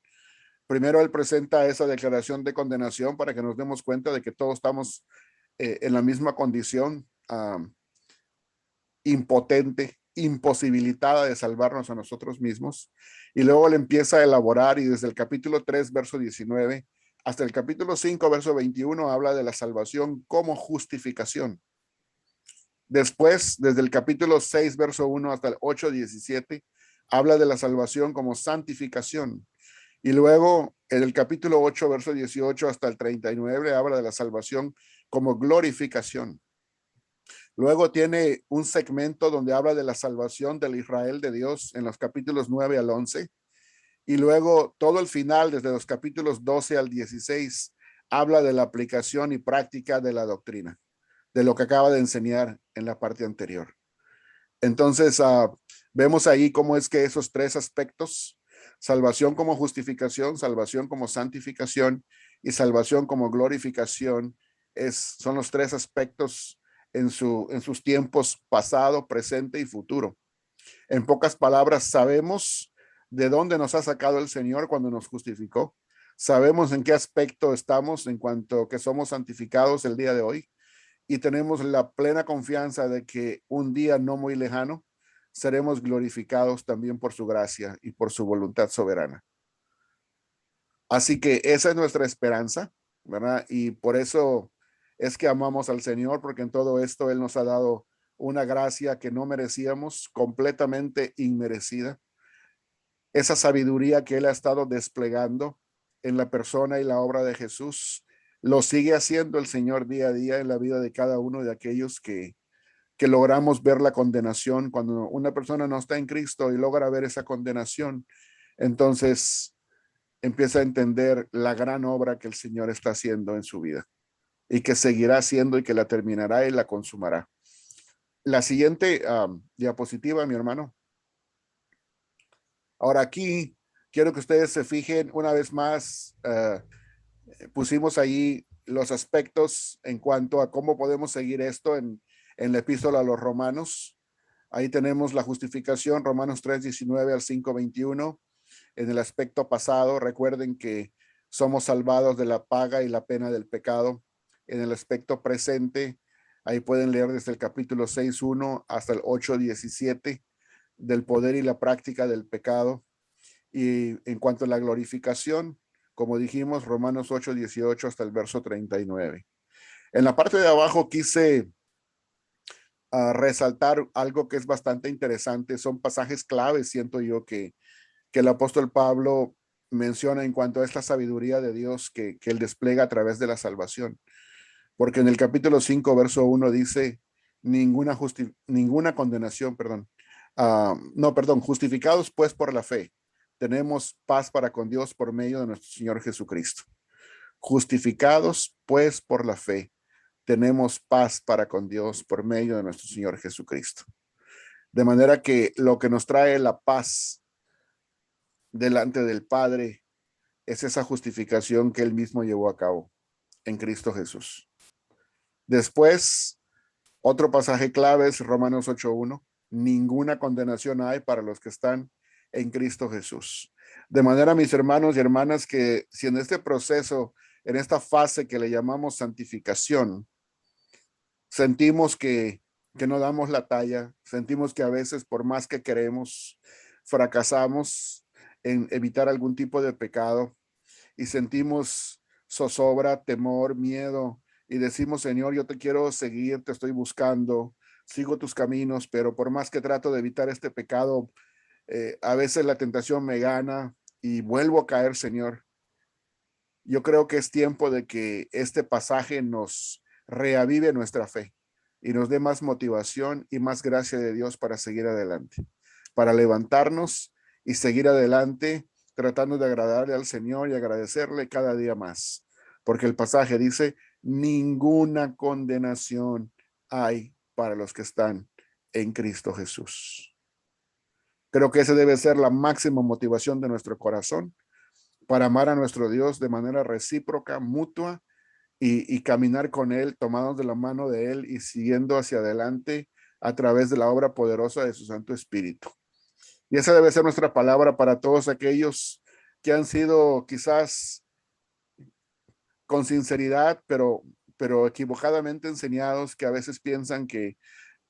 B: primero él presenta esa declaración de condenación para que nos demos cuenta de que todos estamos en la misma condición, impotente, imposibilitada de salvarnos a nosotros mismos. Y luego él empieza a elaborar, y desde el capítulo 3, verso 19, hasta el capítulo 5, verso 21, habla de la salvación como justificación. Después, desde el capítulo 6, verso 1 hasta el 8, 17, habla de la salvación como santificación. Y luego, en el capítulo 8, verso 18 hasta el 39, habla de la salvación como glorificación. Luego tiene un segmento donde habla de la salvación del Israel de Dios en los capítulos 9 al 11. Y luego todo el final, desde los capítulos 12 al 16, habla de la aplicación y práctica de la doctrina, de lo que acaba de enseñar en la parte anterior. Entonces, vemos ahí cómo es que esos tres aspectos, salvación como justificación, salvación como santificación y salvación como glorificación, son los tres aspectos en sus tiempos pasado, presente y futuro. En pocas palabras, sabemos de dónde nos ha sacado el Señor cuando nos justificó. Sabemos en qué aspecto estamos en cuanto que somos santificados el día de hoy, y tenemos la plena confianza de que un día no muy lejano seremos glorificados también por su gracia y por su voluntad soberana. Así que esa es nuestra esperanza, ¿verdad? Y por eso es que amamos al Señor, porque en todo esto Él nos ha dado una gracia que no merecíamos, completamente inmerecida. Esa sabiduría que Él ha estado desplegando en la persona y la obra de Jesús, lo sigue haciendo el Señor día a día en la vida de cada uno de aquellos que logramos ver la condenación. Cuando una persona no está en Cristo y logra ver esa condenación, entonces empieza a entender la gran obra que el Señor está haciendo en su vida y que seguirá haciendo y que la terminará y la consumará. La siguiente diapositiva, mi hermano. Ahora aquí quiero que ustedes se fijen una vez más. Pusimos ahí los aspectos en cuanto a cómo podemos seguir esto en la epístola a los Romanos. Ahí tenemos la justificación, Romanos 3, 19 al 5, 21. En el aspecto pasado, recuerden que somos salvados de la paga y la pena del pecado. En el aspecto presente, ahí pueden leer desde el capítulo 6, 1 hasta el 8, 17, del poder y la práctica del pecado. Y en cuanto a la glorificación, como dijimos, Romanos 8, 18 hasta el verso 39. En la parte de abajo quise resaltar algo que es bastante interesante. Son pasajes claves, siento yo, que el apóstol Pablo menciona en cuanto a esta sabiduría de Dios que él despliega a través de la salvación. Porque en el capítulo 5, verso 1 dice, ninguna condenación, perdón. No, perdón, justificados pues por la fe, tenemos paz para con Dios por medio de nuestro Señor Jesucristo. Justificados pues por la fe, tenemos paz para con Dios por medio de nuestro Señor Jesucristo. De manera que lo que nos trae la paz delante del Padre es esa justificación que él mismo llevó a cabo en Cristo Jesús. Después, otro pasaje clave es Romanos 8:1. Ninguna condenación hay para los que están en Cristo Jesús. De manera, mis hermanos y hermanas, que si en este proceso, en esta fase que le llamamos santificación, sentimos que no damos la talla, sentimos que a veces por más que queremos, fracasamos en evitar algún tipo de pecado y sentimos zozobra, temor, miedo y decimos, Señor, yo te quiero seguir, te estoy buscando, sigo tus caminos, pero por más que trato de evitar este pecado, a veces la tentación me gana y vuelvo a caer, Señor. Yo creo que es tiempo de que este pasaje nos reavive nuestra fe y nos dé más motivación y más gracia de Dios para seguir adelante, para levantarnos y seguir adelante tratando de agradarle al Señor y agradecerle cada día más. Porque el pasaje dice, ninguna condenación hay para los que están en Cristo Jesús. Creo que esa debe ser la máxima motivación de nuestro corazón para amar a nuestro Dios de manera recíproca, mutua y caminar con Él, tomados de la mano de Él y siguiendo hacia adelante a través de la obra poderosa de su Santo Espíritu. Y esa debe ser nuestra palabra para todos aquellos que han sido quizás con sinceridad, pero equivocadamente enseñados, que a veces piensan que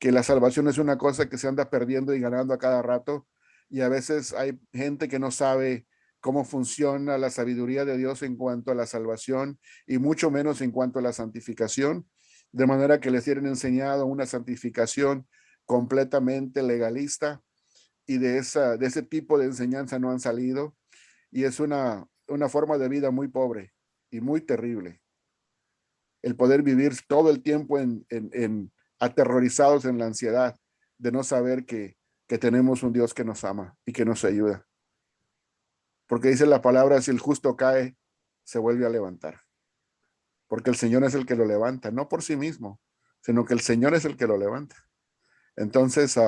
B: la salvación es una cosa que se anda perdiendo y ganando a cada rato. Y a veces hay gente que no sabe cómo funciona la sabiduría de Dios en cuanto a la salvación y mucho menos en cuanto a la santificación, de manera que les tienen enseñado una santificación completamente legalista y de ese tipo de enseñanza no han salido y es una forma de vida muy pobre y muy terrible. El poder vivir todo el tiempo en aterrorizados en la ansiedad de no saber que tenemos un Dios que nos ama y que nos ayuda. Porque dice la palabra, si el justo cae, se vuelve a levantar. Porque el Señor es el que lo levanta, no por sí mismo, sino que el Señor es el que lo levanta. Entonces,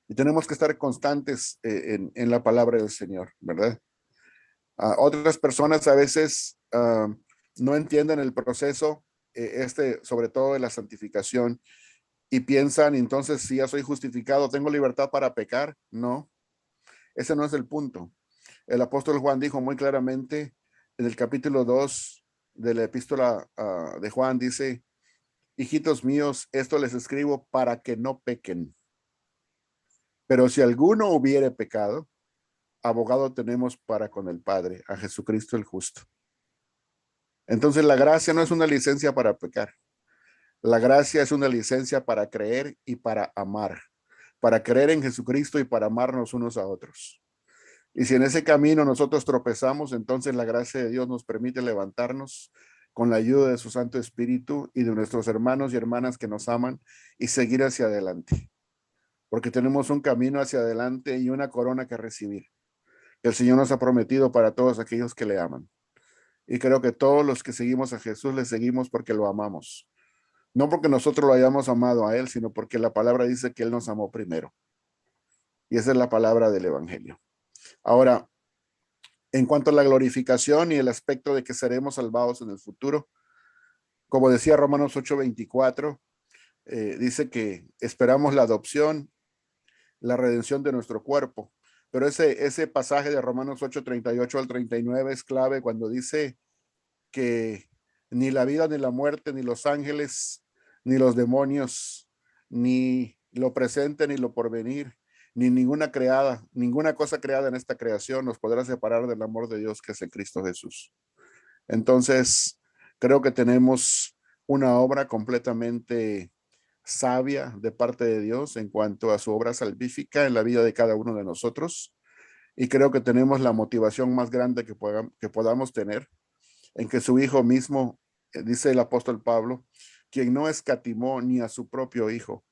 B: y tenemos que estar constantes en la palabra del Señor, ¿verdad? Otras personas a veces no entienden el proceso, sobre todo de la santificación, y piensan, entonces, si ya soy justificado, ¿tengo libertad para pecar? No, ese no es el punto. El apóstol Juan dijo muy claramente en el capítulo 2 de la epístola de Juan, dice, hijitos míos, esto les escribo para que no pequen. Pero si alguno hubiere pecado, abogado tenemos para con el Padre, a Jesucristo el justo. Entonces la gracia no es una licencia para pecar. La gracia es una licencia para creer y para amar, para creer en Jesucristo y para amarnos unos a otros. Y si en ese camino nosotros tropezamos, entonces la gracia de Dios nos permite levantarnos con la ayuda de su Santo Espíritu y de nuestros hermanos y hermanas que nos aman y seguir hacia adelante. Porque tenemos un camino hacia adelante y una corona que recibir. El Señor nos ha prometido para todos aquellos que le aman. Y creo que todos los que seguimos a Jesús le seguimos porque lo amamos. No porque nosotros lo hayamos amado a Él, sino porque la palabra dice que Él nos amó primero. Y esa es la palabra del Evangelio. Ahora, en cuanto a la glorificación y el aspecto de que seremos salvados en el futuro, como decía Romanos 8:24, dice que esperamos la adopción, la redención de nuestro cuerpo. Pero ese pasaje de Romanos 8:38 al 39 es clave cuando dice que ni la vida, ni la muerte, ni los ángeles, ni los demonios, ni lo presente, ni lo porvenir, ni ninguna cosa creada en esta creación nos podrá separar del amor de Dios que es en Cristo Jesús. Entonces, creo que tenemos una obra completamente sabia de parte de Dios en cuanto a su obra salvífica en la vida de cada uno de nosotros. Y creo que tenemos la motivación más grande que podamos tener en que su Hijo mismo, dice el apóstol Pablo, quien no escatimó ni a su propio Hijo,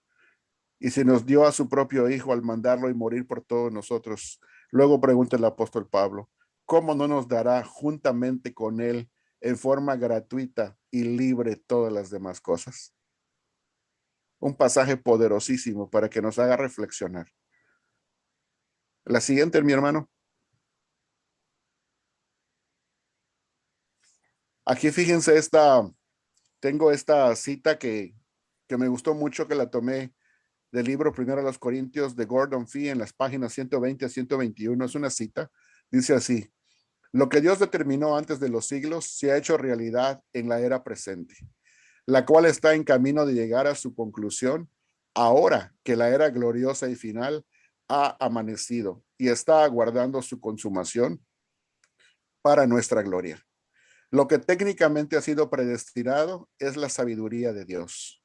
B: y se nos dio a su propio Hijo al mandarlo y morir por todos nosotros. Luego pregunta el apóstol Pablo, ¿cómo no nos dará juntamente con Él en forma gratuita y libre todas las demás cosas? Un pasaje poderosísimo para que nos haga reflexionar. La siguiente, mi hermano. Aquí fíjense tengo esta cita que me gustó mucho, que la tomé del libro Primero a los Corintios de Gordon Fee en las páginas 120 a 121. Es una cita. Dice así, lo que Dios determinó antes de los siglos se ha hecho realidad en la era presente, la cual está en camino de llegar a su conclusión ahora que la era gloriosa y final ha amanecido y está aguardando su consumación para nuestra gloria. Lo que técnicamente ha sido predestinado es la sabiduría de Dios.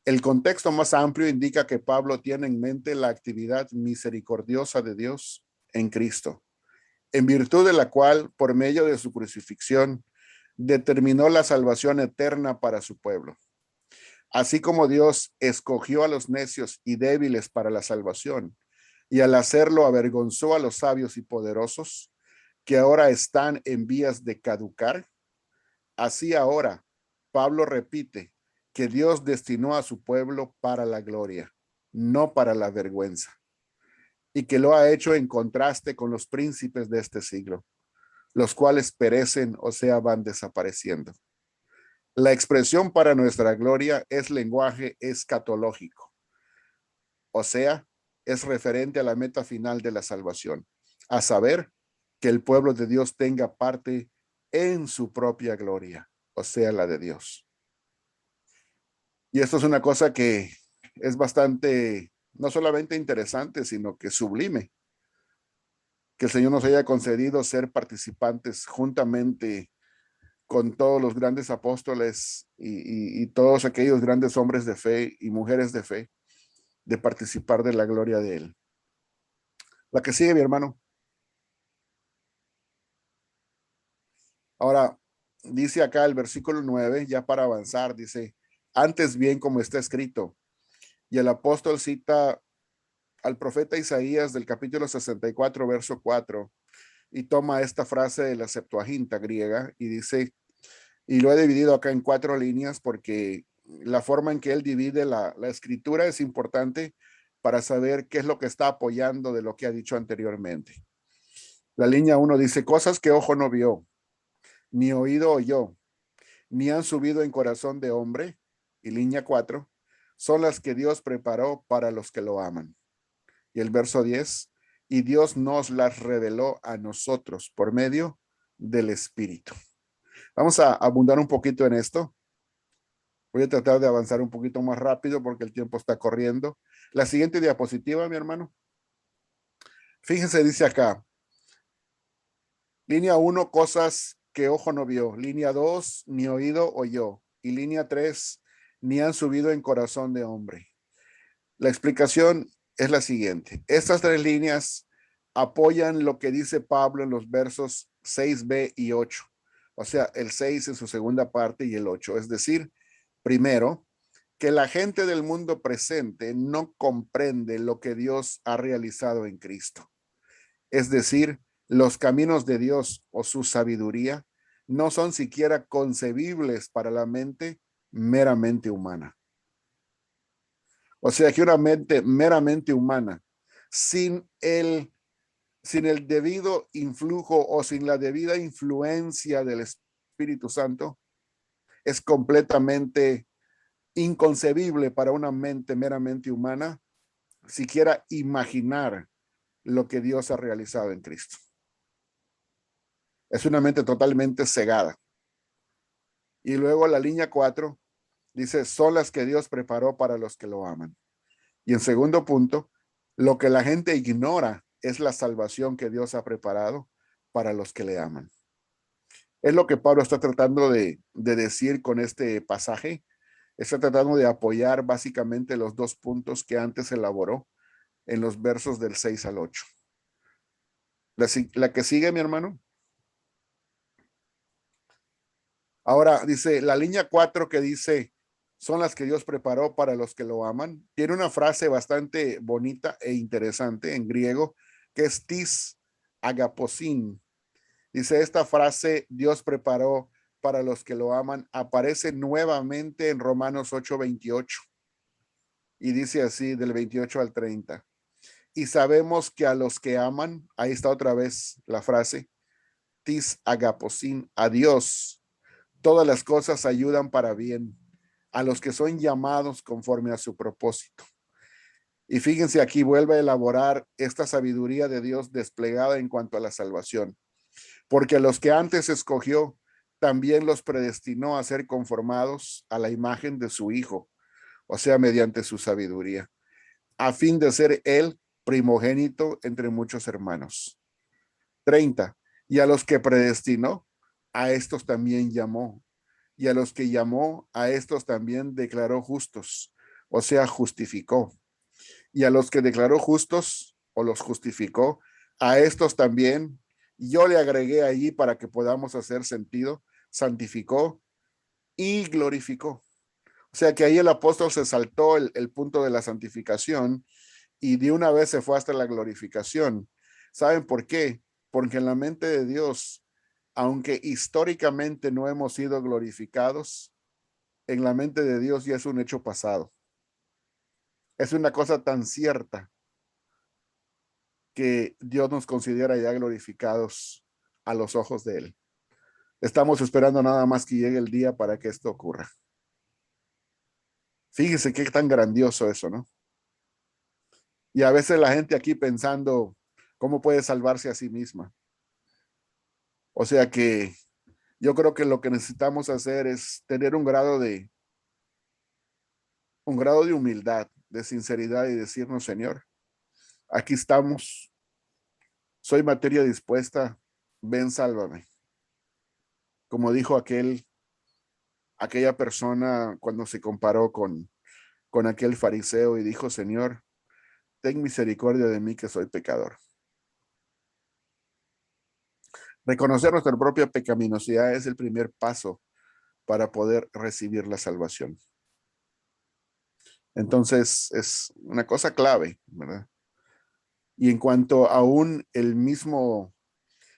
B: El contexto más amplio indica que Pablo tiene en mente la actividad misericordiosa de Dios en Cristo, en virtud de la cual, por medio de su crucifixión, determinó la salvación eterna para su pueblo. Así como Dios escogió a los necios y débiles para la salvación, y al hacerlo avergonzó a los sabios y poderosos, que ahora están en vías de caducar, así ahora Pablo repite que Dios destinó a su pueblo para la gloria, no para la vergüenza. y que lo ha hecho en contraste con los príncipes de este siglo, los cuales perecen, o sea, van desapareciendo. La expresión para nuestra gloria es lenguaje escatológico, o sea, es referente a la meta final de la salvación, a saber, que el pueblo de Dios tenga parte en su propia gloria, o sea, la de Dios. Y esto es una cosa que es bastante, no solamente interesante, sino que sublime, que el Señor nos haya concedido ser participantes juntamente con todos los grandes apóstoles y todos aquellos grandes hombres de fe y mujeres de fe, de participar de la gloria de Él. La que sigue, mi hermano. Ahora, dice acá el versículo 9, ya para avanzar, dice, antes bien como está escrito, y el apóstol cita al profeta Isaías del capítulo 64, verso 4, y toma esta frase de la Septuaginta griega y dice, y lo he dividido acá en 4 líneas porque la forma en que él divide la escritura es importante para saber qué es lo que está apoyando de lo que ha dicho anteriormente. La línea 1 dice, cosas que ojo no vio, ni oído oyó, ni han subido en corazón de hombre. Y línea 4, son las que Dios preparó para los que lo aman. Y el verso 10, y Dios nos las reveló a nosotros por medio del Espíritu. Vamos a abundar un poquito en esto. Voy a tratar de avanzar un poquito más rápido porque el tiempo está corriendo. La siguiente diapositiva, mi hermano. Fíjense, dice acá, línea 1, cosas que ojo no vio. Línea 2, ni oído oyó. Y línea 3, ni han subido en corazón de hombre. La explicación es la siguiente. Estas 3 líneas apoyan lo que dice Pablo en los versos 6b y 8. O sea, el 6 en su segunda parte y el 8. Es decir, primero, que la gente del mundo presente no comprende lo que Dios ha realizado en Cristo. Es decir, los caminos de Dios o su sabiduría no son siquiera concebibles para la mente meramente humana. O sea que una mente meramente humana, sin el debido influjo o sin la debida influencia del Espíritu Santo, es completamente inconcebible para una mente meramente humana siquiera imaginar lo que Dios ha realizado en Cristo. Es una mente totalmente cegada. Y luego la línea 4 dice, son las que Dios preparó para los que lo aman. Y en segundo punto, lo que la gente ignora es la salvación que Dios ha preparado para los que le aman. Es lo que Pablo está tratando de decir con este pasaje. Está tratando de apoyar básicamente los 2 puntos que antes elaboró en los versos del 6 al 8. La que sigue, mi hermano. Ahora dice, la línea 4 que dice, son las que Dios preparó para los que lo aman. Tiene una frase bastante bonita e interesante en griego, que es tis agaposin. Dice, esta frase, Dios preparó para los que lo aman, aparece nuevamente en Romanos 8:28. Y dice así, del 28 al 30. Y sabemos que a los que aman, ahí está otra vez la frase, tis agaposin, a Dios, todas las cosas ayudan para bien, a los que son llamados conforme a su propósito. Y fíjense, aquí vuelve a elaborar esta sabiduría de Dios desplegada en cuanto a la salvación. Porque a los que antes escogió, también los predestinó a ser conformados a la imagen de su Hijo, o sea, mediante su sabiduría, a fin de ser él primogénito entre muchos hermanos. 30. Y a los que predestinó, a estos también llamó. Y a los que llamó, a estos también declaró justos, o sea, justificó. Y a los que declaró justos, o los justificó, a estos también, yo le agregué allí para que podamos hacer sentido, santificó y glorificó. O sea que ahí el apóstol se saltó el punto de la santificación y de una vez se fue hasta la glorificación. ¿Saben por qué? Porque en la mente de Dios, aunque históricamente no hemos sido glorificados, en la mente de Dios ya es un hecho pasado. Es una cosa tan cierta que Dios nos considera ya glorificados a los ojos de Él. Estamos esperando nada más que llegue el día para que esto ocurra. Fíjese qué tan grandioso eso, ¿no? Y a veces la gente aquí pensando cómo puede salvarse a sí misma. O sea que yo creo que lo que necesitamos hacer es tener un grado de humildad, de sinceridad y decirnos, Señor, aquí estamos, soy materia dispuesta, ven, sálvame. Como dijo aquella persona cuando se comparó con aquel fariseo y dijo, Señor, ten misericordia de mí que soy pecador. Reconocer nuestra propia pecaminosidad es el primer paso para poder recibir la salvación. Entonces es una cosa clave, ¿verdad? Y en cuanto aún el mismo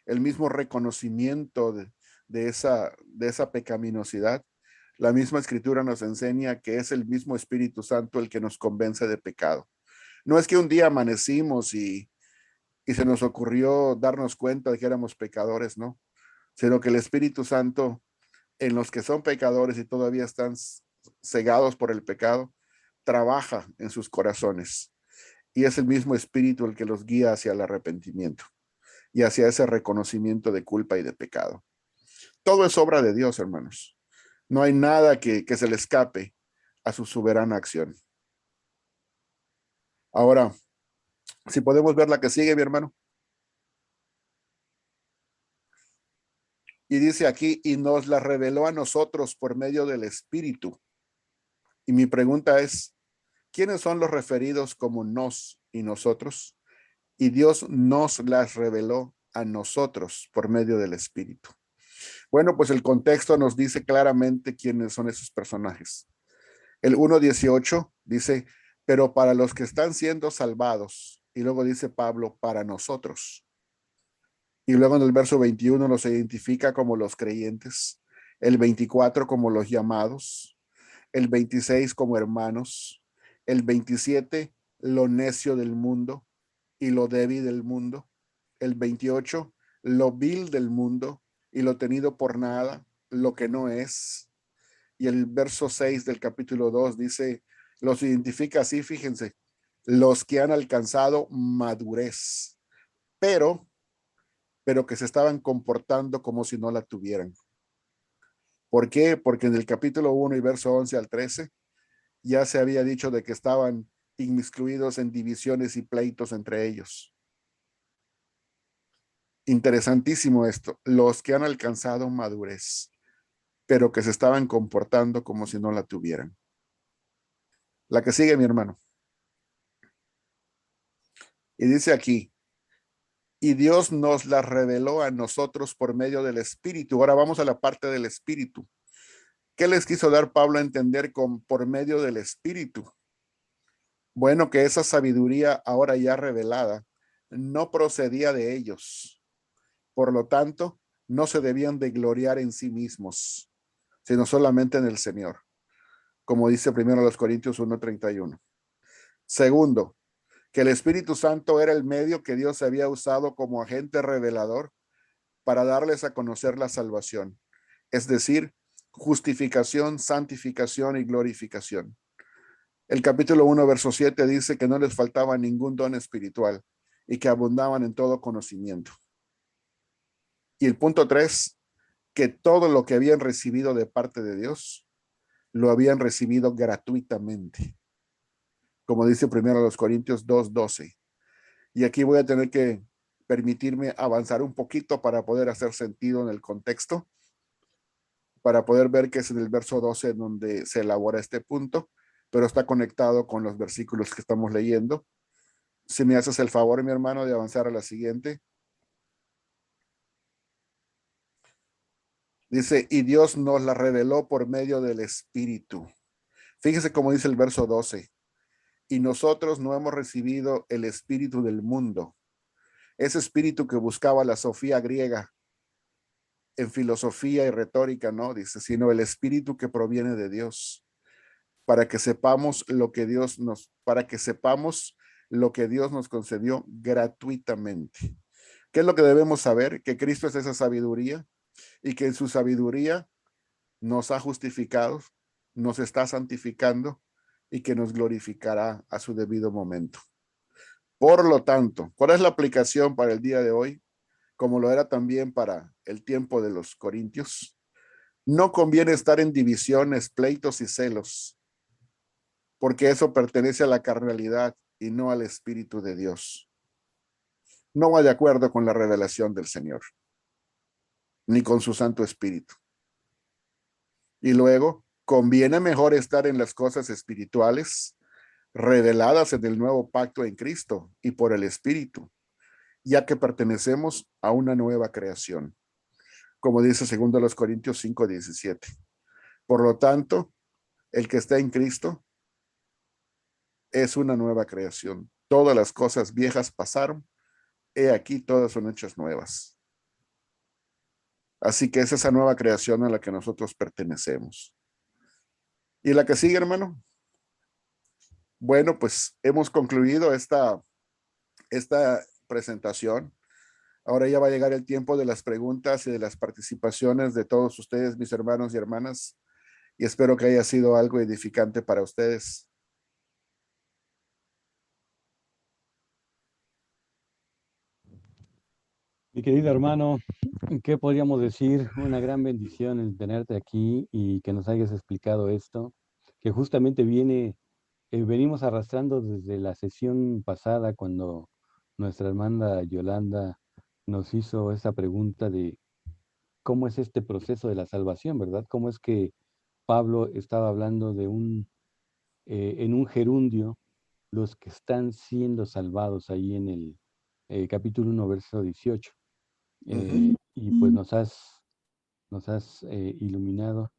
B: reconocimiento de esa pecaminosidad, la misma escritura nos enseña que es el mismo Espíritu Santo el que nos convence de pecado. No es que un día amanecimos y se nos ocurrió darnos cuenta de que éramos pecadores, ¿no? Sino que el Espíritu Santo en los que son pecadores y todavía están cegados por el pecado, trabaja en sus corazones. Y es el mismo Espíritu el que los guía hacia el arrepentimiento y hacia ese reconocimiento de culpa y de pecado. Todo es obra de Dios, hermanos. No hay nada que se le escape a su soberana acción. Ahora, si podemos ver la que sigue, mi hermano. Y dice aquí, y nos la reveló a nosotros por medio del Espíritu. Y mi pregunta es, ¿quiénes son los referidos como nos y nosotros? Y Dios nos las reveló a nosotros por medio del Espíritu. Bueno, pues el contexto nos dice claramente quiénes son esos personajes. El 1:18 dice, pero para los que están siendo salvados, y luego dice Pablo, para nosotros. Y luego en el verso 21 los identifica como los creyentes, el 24 como los llamados, el 26 como hermanos, el 27 lo necio del mundo y lo débil del mundo, el 28 lo vil del mundo y lo tenido por nada, lo que no es. Y el verso 6 del capítulo 2 dice, los identifica así, fíjense, los que han alcanzado madurez, pero que se estaban comportando como si no la tuvieran. ¿Por qué? Porque en el capítulo 1 y verso 11 al 13 ya se había dicho de que estaban inmiscuidos en divisiones y pleitos entre ellos. Interesantísimo esto, los que han alcanzado madurez, pero que se estaban comportando como si no la tuvieran. La que sigue, mi hermano. Y dice aquí, y Dios nos la reveló a nosotros por medio del Espíritu. Ahora vamos a la parte del Espíritu. ¿Qué les quiso dar Pablo a entender por medio del Espíritu? Bueno, que esa sabiduría ahora ya revelada no procedía de ellos. Por lo tanto, no se debían de gloriar en sí mismos, sino solamente en el Señor, como dice primero los Corintios 1:31. Segundo, que el Espíritu Santo era el medio que Dios había usado como agente revelador para darles a conocer la salvación, es decir, justificación, santificación y glorificación. El capítulo 1, verso 7 dice que no les faltaba ningún don espiritual y que abundaban en todo conocimiento. Y el punto 3, que todo lo que habían recibido de parte de Dios, lo habían recibido gratuitamente. Como dice primero los Corintios 2:12. Y aquí voy a tener que permitirme avanzar un poquito para poder hacer sentido en el contexto, para poder ver que es en el verso 12 donde se elabora este punto, pero está conectado con los versículos que estamos leyendo. Si me haces el favor, mi hermano, de avanzar a la siguiente. Dice, y Dios nos la reveló por medio del Espíritu. Fíjese cómo dice el verso 12. Y nosotros no hemos recibido el espíritu del mundo. Ese espíritu que buscaba la sofía griega en filosofía y retórica, no, dice, sino el espíritu que proviene de Dios, para que sepamos lo que Dios para que sepamos lo que Dios nos concedió gratuitamente. ¿Qué es lo que debemos saber? Que Cristo es esa sabiduría y que en su sabiduría nos ha justificado, nos está santificando y que nos glorificará a su debido momento. Por lo tanto, ¿cuál es la aplicación para el día de hoy? Como lo era también para el tiempo de los corintios. No conviene estar en divisiones, pleitos y celos, porque eso pertenece a la carnalidad y no al Espíritu de Dios. No va de acuerdo con la revelación del Señor, ni con su Santo Espíritu. Y luego, conviene mejor estar en las cosas espirituales, reveladas en el nuevo pacto en Cristo y por el Espíritu, ya que pertenecemos a una nueva creación, como dice 2 Corintios 5:17. Por lo tanto, el que está en Cristo es una nueva creación. Todas las cosas viejas pasaron, he aquí todas son hechas nuevas. Así que es esa nueva creación a la que nosotros pertenecemos. ¿Y la que sigue, hermano? Bueno, pues hemos concluido esta presentación. Ahora ya va a llegar el tiempo de las preguntas y de las participaciones de todos ustedes, mis hermanos y hermanas, y espero que haya sido algo edificante para ustedes.
A: Mi querido hermano, ¿qué podríamos decir? Una gran bendición el tenerte aquí y que nos hayas explicado esto, que justamente venimos arrastrando desde la sesión pasada cuando nuestra hermana Yolanda nos hizo esa pregunta de cómo es este proceso de la salvación, ¿verdad? Cómo es que Pablo estaba hablando de en un gerundio, los que están siendo salvados ahí en el capítulo 1, verso 18. Y pues nos has iluminado,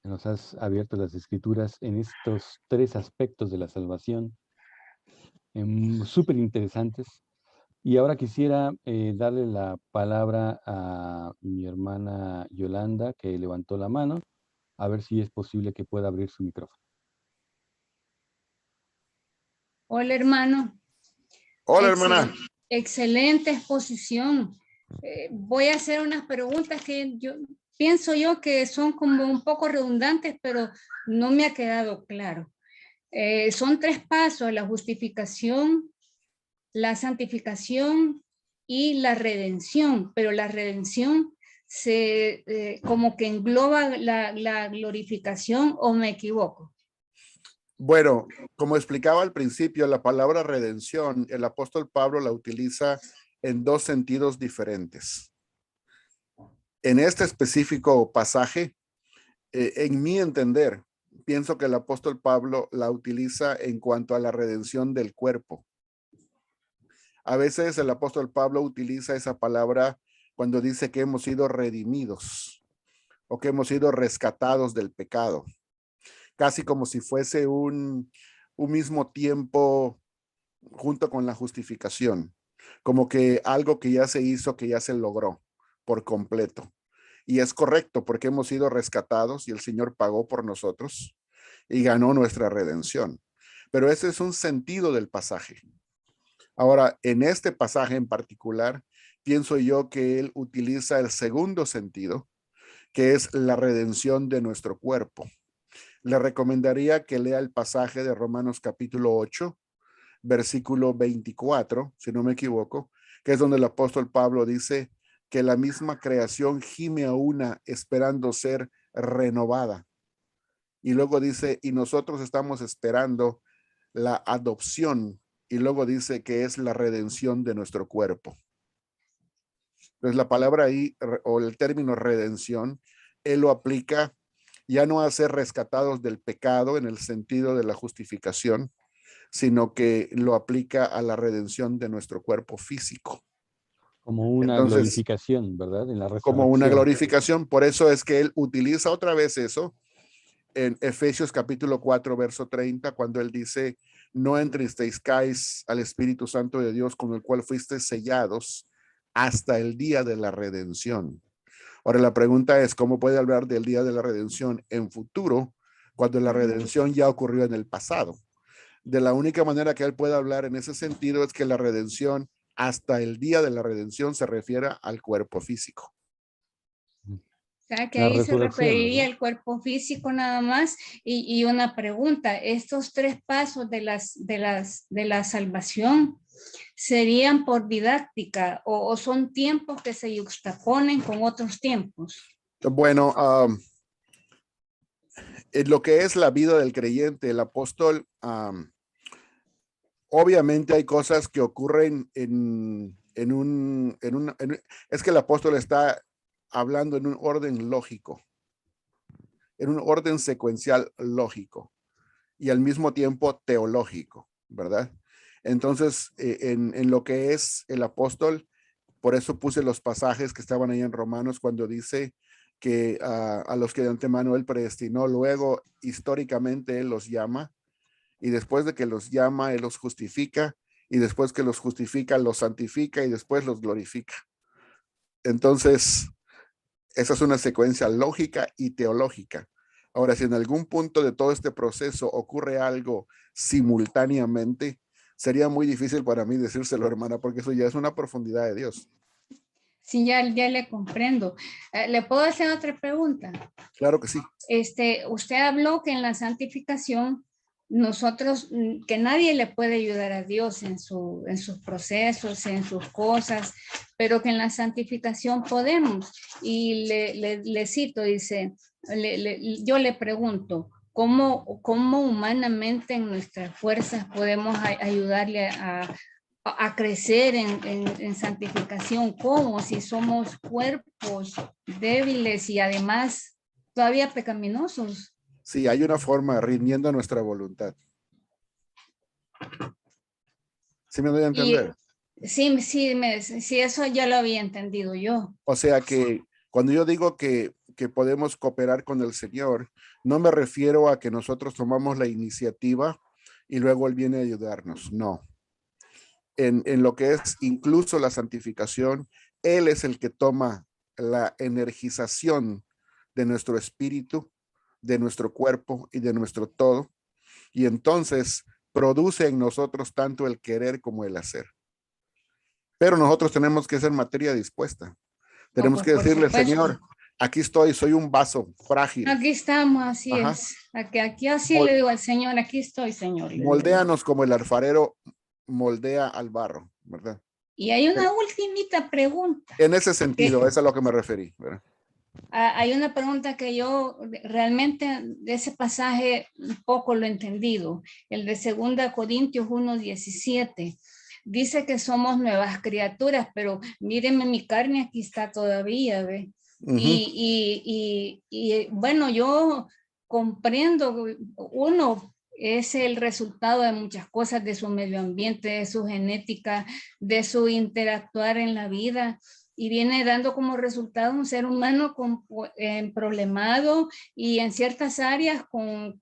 A: nos has abierto las escrituras en estos tres aspectos de la salvación, súper interesantes. Y ahora quisiera darle la palabra a mi hermana Yolanda, que levantó la mano, a ver si es posible que pueda abrir su micrófono.
C: Hola, hermano.
B: Hola, hermana.
C: Excelente exposición. Voy a hacer unas preguntas que pienso que son como un poco redundantes, pero no me ha quedado claro. Son tres pasos: la justificación, la santificación y la redención, pero la redención como que engloba la glorificación, ¿o me equivoco?
B: Bueno, como explicaba al principio, la palabra redención, el apóstol Pablo la utiliza en dos sentidos diferentes. En este específico pasaje, en mi entender, pienso que el apóstol Pablo la utiliza en cuanto a la redención del cuerpo. A veces el apóstol Pablo utiliza esa palabra cuando dice que hemos sido redimidos o que hemos sido rescatados del pecado, casi como si fuese un mismo tiempo junto con la justificación, como que algo que ya se hizo, que ya se logró por completo. Y es correcto porque hemos sido rescatados y el Señor pagó por nosotros y ganó nuestra redención. Pero ese es un sentido del pasaje. Ahora, en este pasaje en particular, pienso yo que él utiliza el segundo sentido, que es la redención de nuestro cuerpo. Le recomendaría que lea el pasaje de Romanos capítulo 8, versículo 24, si no me equivoco, que es donde el apóstol Pablo dice que la misma creación gime a una esperando ser renovada. Y luego dice, y nosotros estamos esperando la adopción, y luego dice que es la redención de nuestro cuerpo. Entonces la palabra ahí, o el término redención, él lo aplica ya no a ser rescatados del pecado en el sentido de la justificación, sino que lo aplica a la redención de nuestro cuerpo físico.
A: Como una
B: Entonces,
A: glorificación, ¿verdad? En la
B: como una
A: resurrección.
B: glorificación. Por eso es que él utiliza otra vez eso en Efesios capítulo 4, verso 30, cuando él dice, no entristezcáis al Espíritu Santo de Dios, con el cual fuisteis sellados hasta el día de la redención. Ahora la pregunta es, ¿cómo puede hablar del día de la redención en futuro cuando la redención ya ocurrió en el pasado? De la única manera que él puede hablar en ese sentido es que la redención, hasta el día de la redención, se refiere al cuerpo físico.
C: O sea, que
A: La
C: ahí se
A: resurrección,
C: referiría
A: ¿verdad?
C: al cuerpo físico nada más. Y una pregunta, estos tres pasos de la salvación, ¿serían por didáctica o son tiempos que se yuxtaponen con otros tiempos?
B: Bueno, en lo que es la vida del creyente, el apóstol, obviamente hay cosas que ocurren es que el apóstol está hablando en un orden lógico, en un orden secuencial lógico y al mismo tiempo teológico, ¿verdad? Entonces, en lo que es el apóstol, por eso puse los pasajes que estaban ahí en Romanos cuando dice que a los que de antemano él predestinó, luego históricamente él los llama, y después de que los llama, él los justifica, y después que los justifica, los santifica y después los glorifica. Entonces, esa es una secuencia lógica y teológica. Ahora, si en algún punto de todo este proceso ocurre algo simultáneamente, sería muy difícil para mí decírselo, hermana, porque eso ya es una profundidad de Dios.
C: Sí, ya le comprendo. ¿Le puedo hacer otra pregunta?
B: Claro que sí.
C: Usted habló que en la santificación nosotros, que nadie le puede ayudar a Dios en sus procesos, en sus cosas, pero que en la santificación podemos. Y le cito, dice, yo le pregunto, ¿cómo humanamente en nuestras fuerzas podemos ayudarle a crecer en santificación? ¿Cómo? Si somos cuerpos débiles y además todavía pecaminosos.
B: Sí, hay una forma rindiendo a nuestra voluntad. ¿Sí me doy a
C: Y
B: entender?
C: sí, eso ya lo había entendido yo.
B: O sea que cuando yo digo que podemos cooperar con el Señor, no me refiero a que nosotros tomamos la iniciativa y luego Él viene a ayudarnos. No. En lo que es incluso la santificación, Él es el que toma la energización de nuestro espíritu, de nuestro cuerpo y de nuestro todo. Y entonces produce en nosotros tanto el querer como el hacer. Pero nosotros tenemos que ser materia dispuesta.
C: No,
B: Tenemos
C: pues
B: que
C: por
B: decirle,
C: supuesto.
B: Señor, aquí estoy, soy un vaso frágil.
C: Aquí estamos, así
B: Ajá.
C: es. Aquí así le digo al Señor, aquí estoy, Señor. Le digo.
B: Moldéanos como el alfarero moldea al barro, ¿verdad?
C: Y hay una ultimita pregunta.
B: En ese sentido, es a lo que me referí, ¿verdad?
C: Hay una pregunta que yo realmente de ese pasaje un poco lo he entendido, el de 2 Corintios 1:17. Dice que somos nuevas criaturas, pero mírenme, mi carne aquí está todavía, ¿ve? Bueno, yo comprendo, uno es el resultado de muchas cosas, de su medio ambiente, de su genética, de su interactuar en la vida, y viene dando como resultado un ser humano problemado y en ciertas áreas con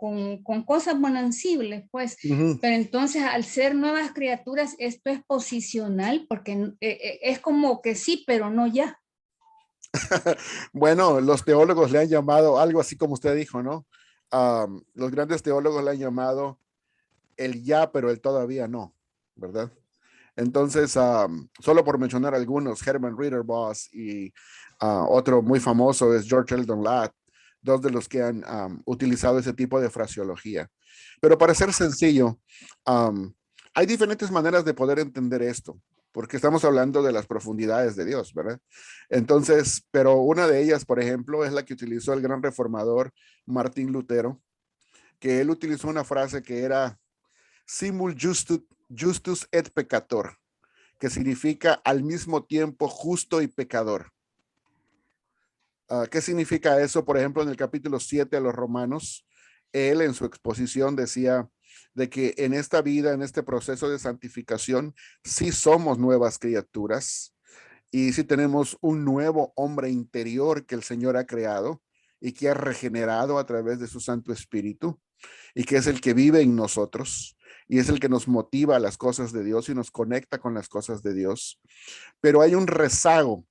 C: cosas bonancibles, pues. Pero entonces, al ser nuevas criaturas, esto es posicional, porque es como que sí, pero no ya.
B: Bueno, los teólogos le han llamado algo así como usted dijo, ¿no? Los grandes teólogos le han llamado el ya, pero el todavía no, ¿verdad? Entonces, solo por mencionar algunos, Herman Ridderbos y otro muy famoso es George Eldon Ladd, dos de los que han utilizado ese tipo de fraseología. Pero para ser sencillo, hay diferentes maneras de poder entender esto, porque estamos hablando de las profundidades de Dios, ¿verdad? Entonces, pero una de ellas, por ejemplo, es la que utilizó el gran reformador Martín Lutero, que él utilizó una frase que era simul justus et peccator, que significa al mismo tiempo justo y pecador. ¿Qué significa eso? Por ejemplo, en el capítulo 7 de los Romanos, él en su exposición decía de que en esta vida, en este proceso de santificación, sí somos nuevas criaturas y sí tenemos un nuevo hombre interior que el Señor ha creado y que ha regenerado a través de su Santo Espíritu y que es el que vive en nosotros y es el que nos motiva a las cosas de Dios y nos conecta con las cosas de Dios. Pero hay un rezago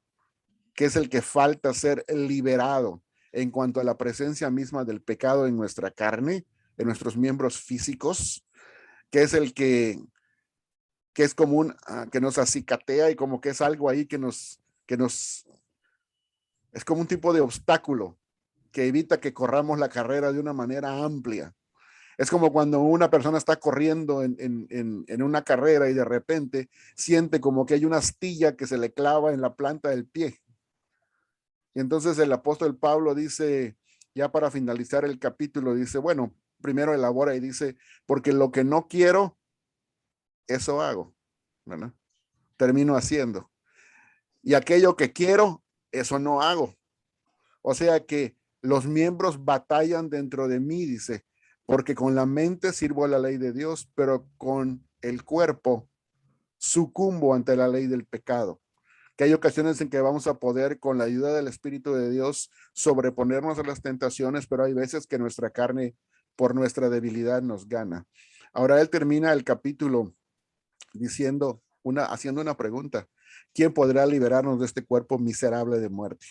B: que es el que falta ser liberado en cuanto a la presencia misma del pecado en nuestra carne, en nuestros miembros físicos, que es el que es como que nos acicatea y como que es algo ahí es como un tipo de obstáculo que evita que corramos la carrera de una manera amplia. Es como cuando una persona está corriendo en una carrera y de repente siente como que hay una astilla que se le clava en la planta del pie. Y entonces el apóstol Pablo dice, ya para finalizar el capítulo, dice, bueno, primero elabora y dice, porque lo que no quiero, eso hago, ¿verdad? Termino haciendo. Y aquello que quiero, eso no hago. O sea que los miembros batallan dentro de mí, dice, porque con la mente sirvo a la ley de Dios, pero con el cuerpo sucumbo ante la ley del pecado. Que hay ocasiones en que vamos a poder, con la ayuda del Espíritu de Dios, sobreponernos a las tentaciones, pero hay veces que nuestra carne, por nuestra debilidad, nos gana. Ahora él termina el capítulo diciendo, haciendo una pregunta: ¿quién podrá liberarnos de este cuerpo miserable de muerte?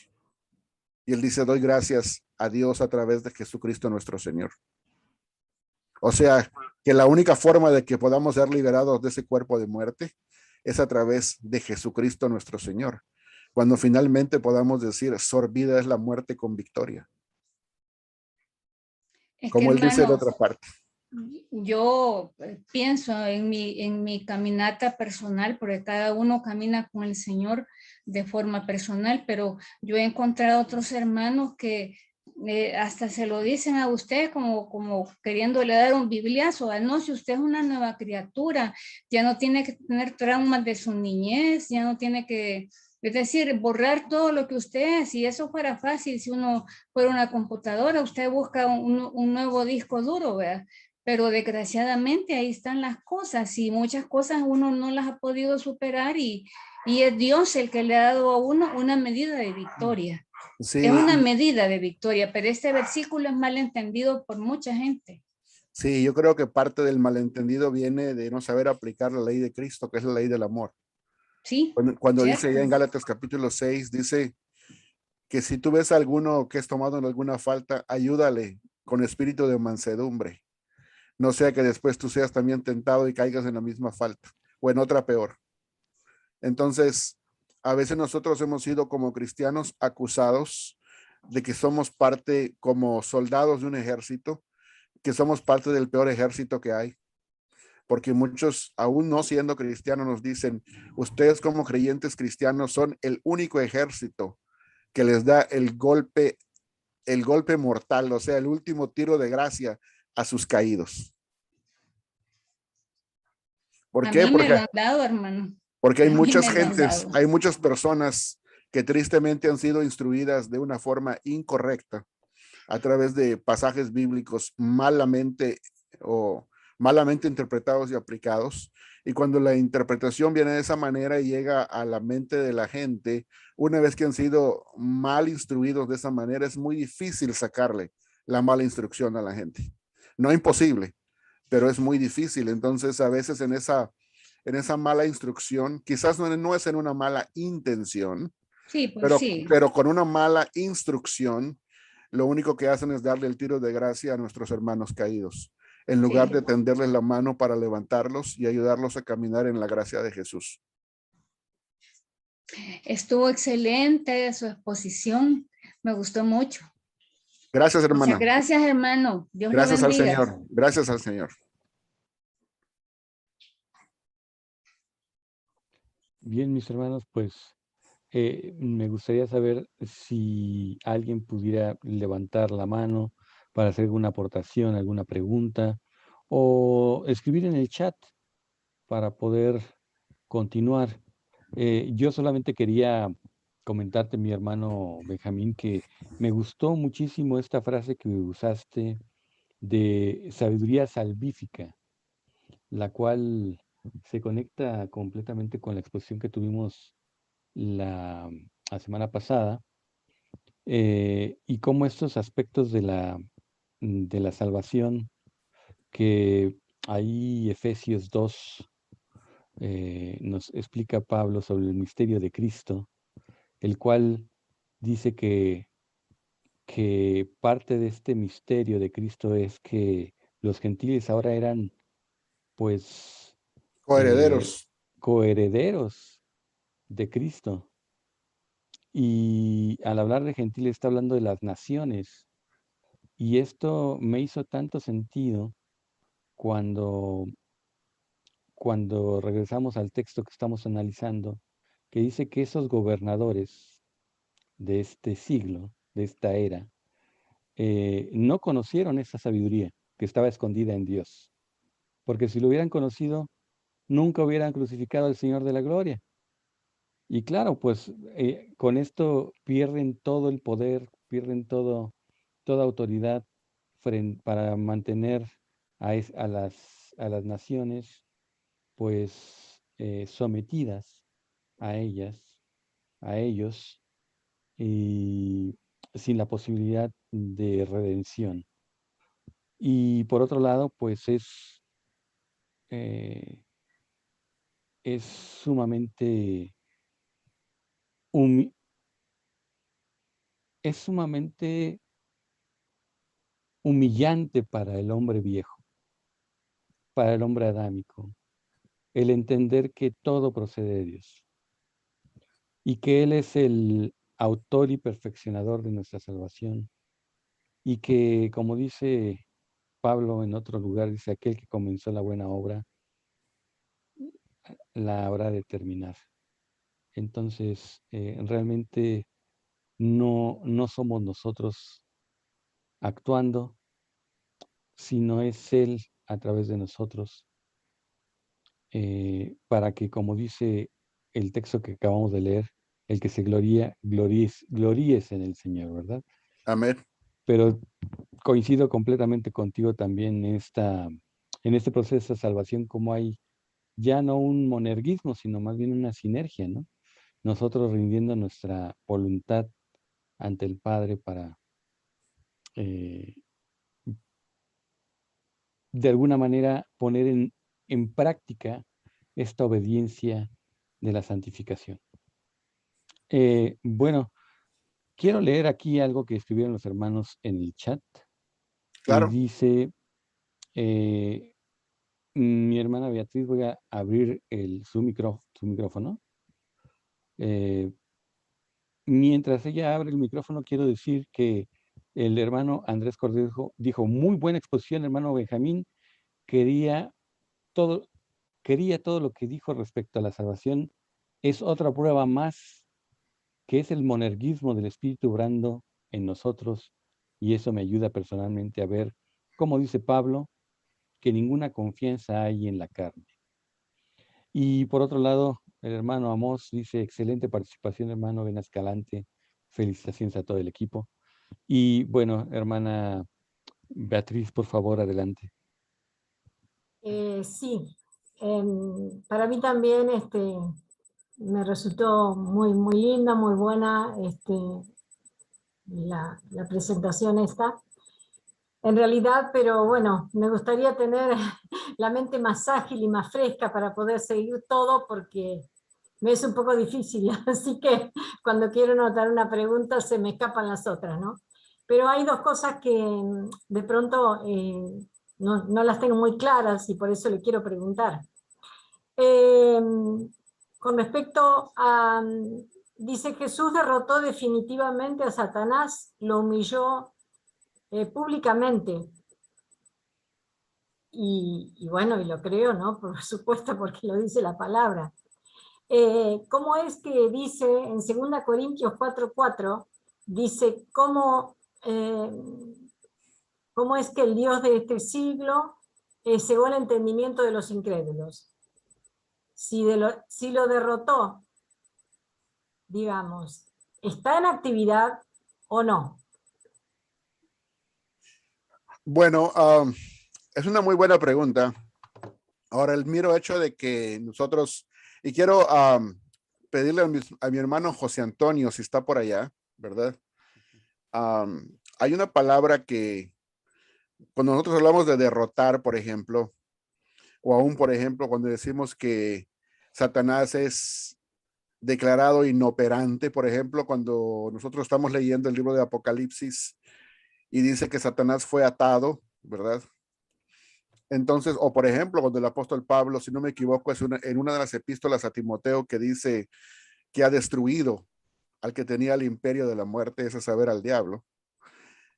B: Y él dice, doy gracias a Dios a través de Jesucristo nuestro Señor. O sea, que la única forma de que podamos ser liberados de ese cuerpo de muerte es a través de Jesucristo nuestro Señor. Cuando finalmente podamos decir, sorbida es la muerte con victoria.
C: Es que,
B: Como él dice de
C: hermano,
B: otra parte.
C: yo pienso en mi caminata personal, porque cada uno camina con el Señor de forma personal, pero yo he encontrado otros hermanos que hasta se lo dicen a usted como queriéndole dar un bibliazo. No, si usted es una nueva criatura, ya no tiene que tener traumas de su niñez, ya no tiene que, es decir, borrar todo lo que usted es. Si eso fuera fácil, si uno fuera una computadora, usted busca un nuevo disco duro, ¿verdad? Pero desgraciadamente ahí están las cosas y muchas cosas uno no las ha podido superar y es Dios el que le ha dado a uno una medida de victoria. Es
B: Sí,
C: una medida de victoria, pero este versículo es mal entendido por mucha gente.
B: sí, yo creo que parte del malentendido viene de no saber aplicar la ley de Cristo, que es la ley del amor.
C: Sí,
B: Cuando dice ya
C: cierto.
B: en Gálatas capítulo 6, dice que si tú ves a alguno que es tomado en alguna falta, ayúdale con espíritu de mansedumbre. No sea que después tú seas también tentado y caigas en la misma falta o en otra peor. Entonces, a veces nosotros hemos sido como cristianos acusados de que somos parte como soldados de un ejército, que somos parte del peor ejército que hay, porque muchos, aún no siendo cristianos, nos dicen, ustedes como creyentes cristianos son el único ejército que les da el golpe mortal, o sea, el último tiro de gracia a sus caídos. ¿Por
C: A
B: qué?
C: mí me lo han dado, hermano.
B: Porque hay
C: A mí
B: muchas
C: me lo han
B: gentes,
C: dado.
B: hay muchas personas que tristemente han sido instruidas de una forma incorrecta a través de pasajes bíblicos o malamente interpretados y aplicados. Y cuando la interpretación viene de esa manera y llega a la mente de la gente, una vez que han sido mal instruidos de esa manera, es muy difícil sacarle la mala instrucción a la gente. No imposible, pero es muy difícil. Entonces, a veces en esa mala instrucción, quizás no es en una mala intención,
C: Sí, pues sí.
B: pero con una mala instrucción, lo único que hacen es darle el tiro de gracia a nuestros hermanos caídos, en lugar
C: Sí.
B: de tenderles la mano para levantarlos y ayudarlos a caminar en la gracia de Jesús.
C: Estuvo excelente su exposición. Me gustó mucho.
B: Gracias,
C: Muchas
B: hermana.
C: gracias, hermano. Dios lo
B: Gracias al
C: bendiga.
B: Señor. Gracias al Señor.
A: Bien, mis hermanos, pues me gustaría saber si alguien pudiera levantar la mano para hacer alguna aportación, alguna pregunta, o escribir en el chat para poder continuar. Yo solamente quería comentarte, mi hermano Benjamín, que me gustó muchísimo esta frase que usaste de sabiduría salvífica, la cual se conecta completamente con la exposición que tuvimos la semana pasada, y cómo estos aspectos de la salvación que ahí Efesios 2 nos explica Pablo sobre el misterio de Cristo, el cual dice que parte de este misterio de Cristo es que los gentiles ahora eran pues
B: Coherederos.
A: coherederos de Cristo. Y al hablar de gentiles está hablando de las naciones. Y esto me hizo tanto sentido cuando, cuando regresamos al texto que estamos analizando, que dice que esos gobernadores de este siglo, de esta era, no conocieron esa sabiduría que estaba escondida en Dios. Porque si lo hubieran conocido, nunca hubieran crucificado al Señor de la gloria. Y claro, pues con esto pierden todo el poder, pierden toda autoridad para mantener a las naciones, pues sometidas a ellas, a ellos, y sin la posibilidad de redención. Y por otro lado, pues eh, es sumamente humi- es sumamente humillante para el hombre viejo, para el hombre adámico, el entender que todo procede de Dios y que Él es el autor y perfeccionador de nuestra salvación y que, como dice Pablo en otro lugar, dice, aquel que comenzó la buena obra, la habrá de terminar. Entonces, realmente no somos nosotros actuando, sino es Él a través de nosotros, para que, como dice el texto que acabamos de leer, el que se gloríes en el Señor, ¿verdad?
B: Amén.
A: Pero coincido completamente contigo también en este proceso de salvación, como hay ya no un monerguismo, sino más bien una sinergia, ¿no? Nosotros rindiendo nuestra voluntad ante el Padre para, eh, de alguna manera, poner en práctica esta obediencia de la santificación. Bueno, quiero leer aquí algo que escribieron los hermanos en el chat y
B: Claro.
A: dice, mi hermana Beatriz, voy a abrir su micrófono. Eh, Mientras ella abre el micrófono, quiero decir que el hermano Andrés Cordejo dijo, muy buena exposición, hermano Benjamín, quería todo, quería todo lo que dijo respecto a la salvación. Es otra prueba más que es el monerguismo del espíritu obrando en nosotros, y eso me ayuda personalmente a ver, como dice Pablo, que ninguna confianza hay en la carne. Y por otro lado, el hermano Amós dice, excelente participación, hermano Ben Escalante. Felicitaciones a todo el equipo. Y bueno, hermana Beatriz, por favor, adelante.
D: Sí, para mí también me resultó muy linda, muy buena la presentación esta. En realidad, pero bueno, me gustaría tener la mente más ágil y más fresca para poder seguir todo porque me es un poco difícil, así que cuando quiero anotar una pregunta se me escapan las otras, ¿no? Pero hay dos cosas que de pronto no las tengo muy claras y por eso le quiero preguntar. Con respecto a, dice Jesús derrotó definitivamente a Satanás, lo humilló públicamente. Y bueno, y lo creo, ¿no? Por supuesto, porque lo dice la palabra. ¿Cómo es que dice en 2 Corintios 4:4, dice cómo es que el Dios de este siglo cegó el entendimiento de los incrédulos? Si lo derrotó, digamos, ¿está en actividad o no?
B: Bueno, es una muy buena pregunta. Ahora, el mero hecho de que nosotros, y quiero pedirle a mi hermano José Antonio, si está por allá, ¿verdad? Hay una palabra que cuando nosotros hablamos de derrotar, por ejemplo, o aún, por ejemplo, cuando decimos que Satanás es declarado inoperante, por ejemplo, cuando nosotros estamos leyendo el libro de Apocalipsis y dice que Satanás fue atado, ¿verdad? Entonces, o por ejemplo, cuando el apóstol Pablo, si no me equivoco, en una de las epístolas a Timoteo que dice que ha destruido al que tenía el imperio de la muerte, es a saber, al diablo.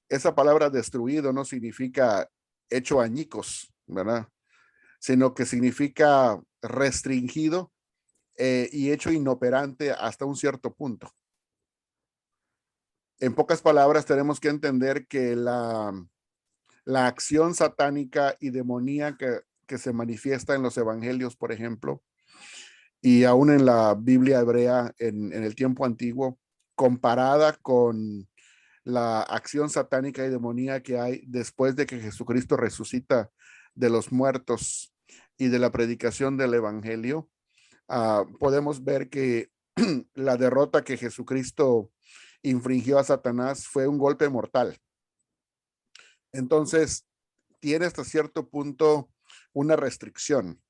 B: Esa palabra destruido no significa hecho añicos, ¿verdad? Sino que significa restringido y hecho inoperante hasta un cierto punto. En pocas palabras, tenemos que entender que la acción satánica y demoníaca que se manifiesta en los evangelios, por ejemplo, y aún en la Biblia hebrea en el tiempo antiguo, comparada con la acción satánica y demoníaca que hay después de que Jesucristo resucita de los muertos y de la predicación del evangelio, podemos ver que la derrota que Jesucristo infringió a Satanás fue un golpe mortal. Entonces, tiene hasta cierto punto una restricción.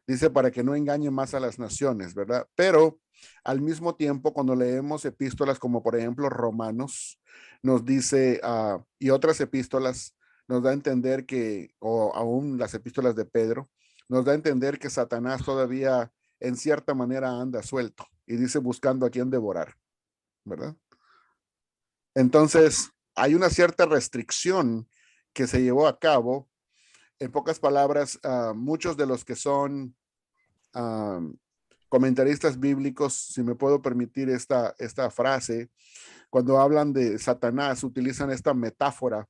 B: Dice para que no engañe más a las naciones, ¿verdad? Pero al mismo tiempo, cuando leemos epístolas como por ejemplo Romanos, nos dice, y otras epístolas, nos da a entender que, o aún las epístolas de Pedro, nos da a entender que Satanás todavía en cierta manera anda suelto y dice buscando a quien devorar, ¿verdad? Entonces, hay una cierta restricción que se llevó a cabo. En pocas palabras, muchos de los que son comentaristas bíblicos, si me puedo permitir esta frase, cuando hablan de Satanás, utilizan esta metáfora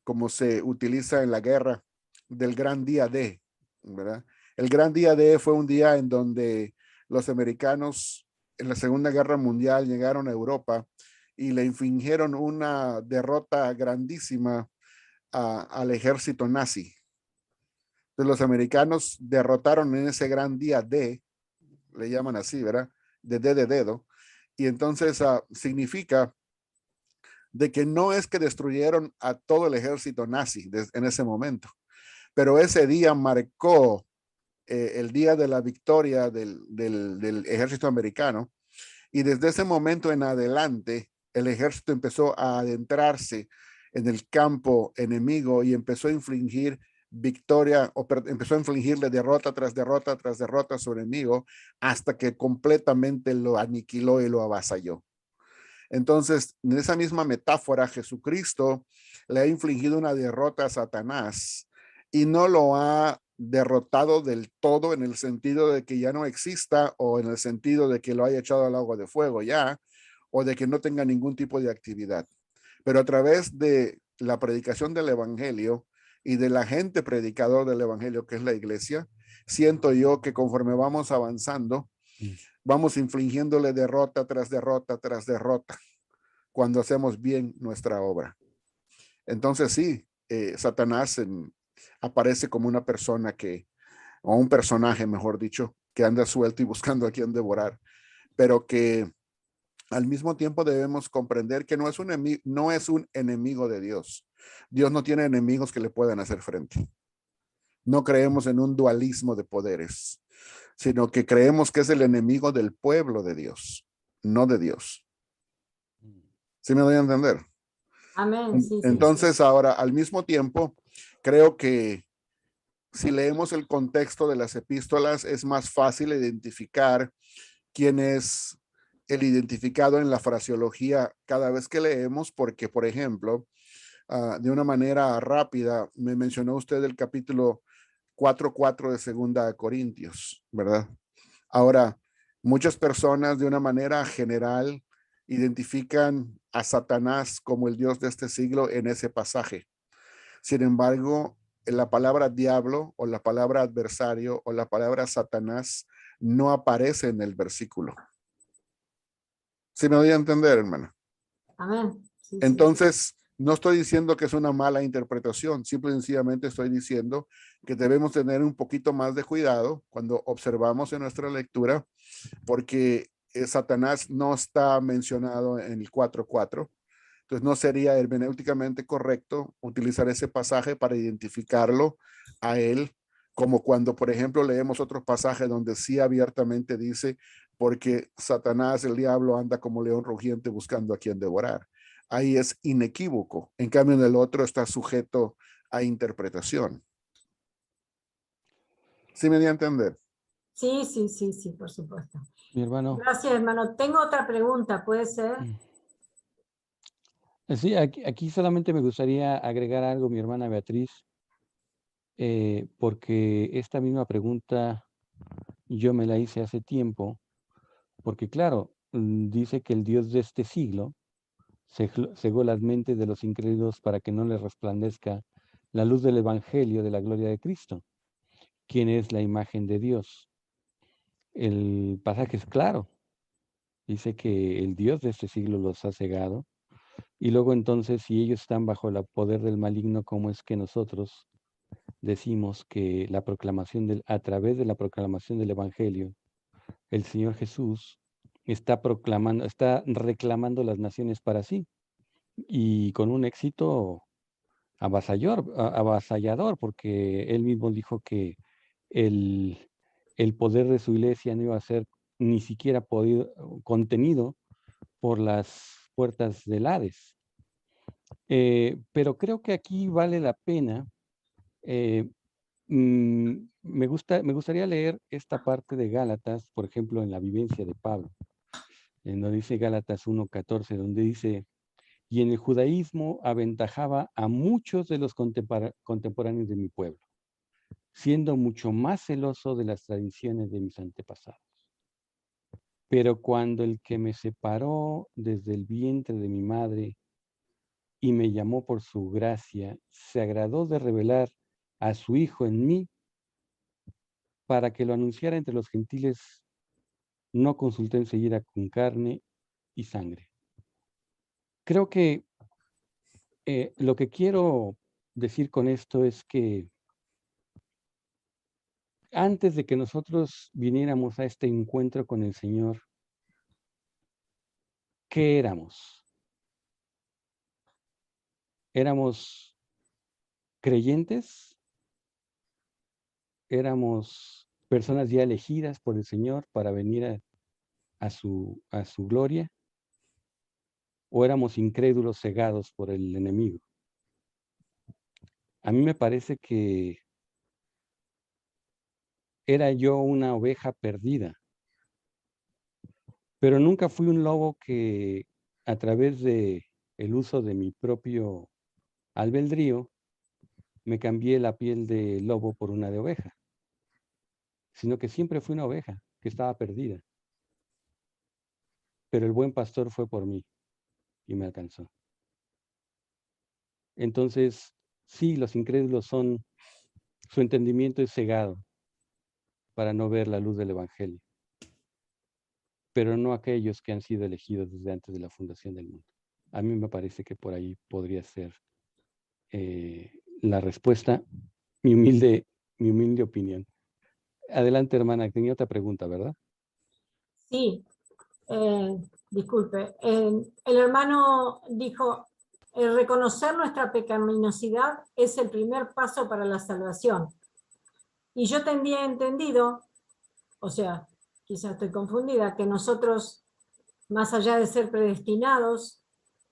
B: como se utiliza en la guerra del gran día D, ¿verdad? El gran día D fue un día en donde los americanos en la Segunda Guerra Mundial llegaron a Europa y le infligieron una derrota grandísima al ejército nazi. Entonces los americanos derrotaron en ese gran día D, le llaman así, ¿verdad? De dedo. Y entonces significa de que no es que destruyeron a todo el ejército nazi en ese momento, pero ese día marcó el día de la victoria del ejército americano. Y desde ese momento en adelante, el ejército empezó a adentrarse en el campo enemigo y empezó a infligir victoria, empezó a infligirle derrota tras derrota tras derrota a su enemigo hasta que completamente lo aniquiló y lo avasalló. Entonces, en esa misma metáfora, Jesucristo le ha infligido una derrota a Satanás y no lo ha derrotado del todo en el sentido de que ya no exista o en el sentido de que lo haya echado al agua de fuego ya o de que no tenga ningún tipo de actividad. Pero a través de la predicación del evangelio y de la gente predicador del evangelio que es la iglesia, siento yo que conforme vamos avanzando, vamos infligiéndole derrota tras derrota tras derrota cuando hacemos bien nuestra obra. Entonces sí, Satanás aparece como una persona o un personaje, mejor dicho, que anda suelto y buscando a quien devorar, pero que al mismo tiempo debemos comprender que no es un enemigo de Dios. Dios no tiene enemigos que le puedan hacer frente. No creemos en un dualismo de poderes, sino que creemos que es el enemigo del pueblo de Dios, no de Dios. ¿Sí me doy a entender?
D: Amén. Sí,
B: Entonces,
D: sí.
B: ahora, al mismo tiempo, creo que si leemos el contexto de las epístolas, es más fácil identificar quién es el identificado en la fraseología cada vez que leemos, porque, por ejemplo, de una manera rápida, me mencionó usted el capítulo 4:4 de Segunda Corintios, ¿verdad? Ahora, muchas personas de una manera general identifican a Satanás como el Dios de este siglo en ese pasaje. Sin embargo, la palabra diablo o la palabra adversario o la palabra Satanás no aparece en el versículo. ¿Sí me doy a entender, hermana?
D: Amén. Sí,
B: Entonces, no estoy diciendo que es una mala interpretación, simple y sencillamente estoy diciendo que debemos tener un poquito más de cuidado cuando observamos en nuestra lectura, porque Satanás no está mencionado en el 4:4. Entonces no sería hermenéuticamente correcto utilizar ese pasaje para identificarlo a él, como cuando, por ejemplo, leemos otro pasaje donde sí abiertamente dice, porque Satanás, el diablo, anda como león rugiente buscando a quien devorar. Ahí es inequívoco. En cambio, en el otro está sujeto a interpretación. ¿Sí me di a entender?
D: Sí, sí, sí, sí, por supuesto.
A: Mi hermano.
D: Gracias, hermano. Tengo otra pregunta, ¿puede ser?
A: Sí, aquí solamente me gustaría agregar algo, mi hermana Beatriz, porque esta misma pregunta yo me la hice hace tiempo, porque claro, dice que el Dios de este siglo cegó las mentes de los incrédulos para que no les resplandezca la luz del Evangelio de la gloria de Cristo, quien es la imagen de Dios. El pasaje es claro, dice que el Dios de este siglo los ha cegado, y luego entonces, si ellos están bajo el poder del maligno, ¿cómo es que nosotros decimos que a través de la proclamación del Evangelio, el Señor Jesús está reclamando las naciones para sí, y con un éxito avasallador, porque él mismo dijo que el, el poder de su iglesia no iba a ser ni siquiera contenido por las puertas del Hades. Pero creo que aquí vale la pena. eh, me gustaría leer esta parte de Gálatas, por ejemplo, en la vivencia de Pablo, en donde dice Gálatas 1:14, donde dice: y en el judaísmo aventajaba a muchos de los contemporáneos de mi pueblo, siendo mucho más celoso de las tradiciones de mis antepasados. Pero cuando el que me separó desde el vientre de mi madre y me llamó por su gracia, se agradó de revelar a su Hijo en mí para que lo anunciara entre los gentiles, no consulté enseguida con carne y sangre. Creo que lo que quiero decir con esto es que antes de que nosotros viniéramos a este encuentro con el Señor, ¿qué éramos? ¿Éramos creyentes? ¿Éramos personas ya elegidas por el Señor para venir a su gloria? ¿O éramos incrédulos cegados por el enemigo? A mí me parece que era yo una oveja perdida, pero nunca fui un lobo que a través de el uso de mi propio albedrío me cambié la piel de lobo por una de oveja, sino que siempre fui una oveja que estaba perdida, pero el buen pastor fue por mí y me alcanzó. Entonces, sí, los incrédulos su entendimiento es cegado para no ver la luz del Evangelio, pero no aquellos que han sido elegidos desde antes de la fundación del mundo. A mí me parece que por ahí podría ser la respuesta, mi humilde opinión. Adelante, hermana, tenía otra pregunta, ¿verdad?
D: Sí, disculpe. El hermano dijo, el reconocer nuestra pecaminosidad es el primer paso para la salvación. Y yo tendría entendido, o sea, quizás estoy confundida, que nosotros, más allá de ser predestinados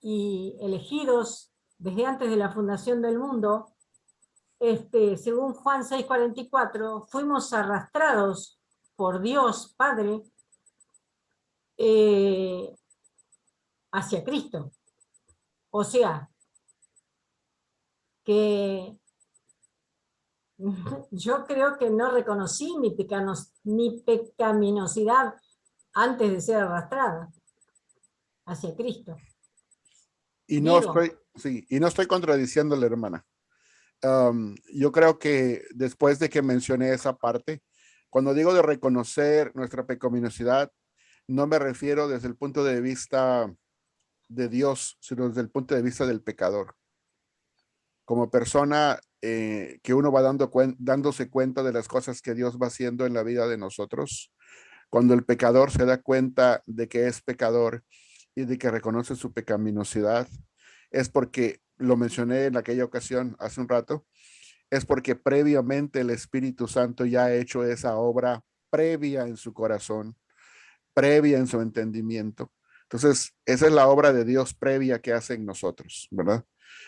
D: y elegidos desde antes de la fundación del mundo, según Juan 6:44, fuimos arrastrados por Dios Padre hacia Cristo. O sea, que yo creo que no reconocí mi pecaminosidad antes de ser arrastrada hacia Cristo.
B: Y no
D: Digo,
B: estoy contradiciéndole, hermana. Yo creo que después de que mencioné esa parte, cuando digo de reconocer nuestra pecaminosidad, no me refiero desde el punto de vista de Dios, sino desde el punto de vista del pecador. Como persona que uno va dándose cuenta de las cosas que Dios va haciendo en la vida de nosotros, cuando el pecador se da cuenta de que es pecador y de que reconoce su pecaminosidad, es porque, lo mencioné en aquella ocasión hace un rato, es porque previamente el Espíritu Santo ya ha hecho esa obra previa en su corazón, previa en su entendimiento. Entonces, esa es la obra de Dios previa que hace en nosotros, ¿verdad?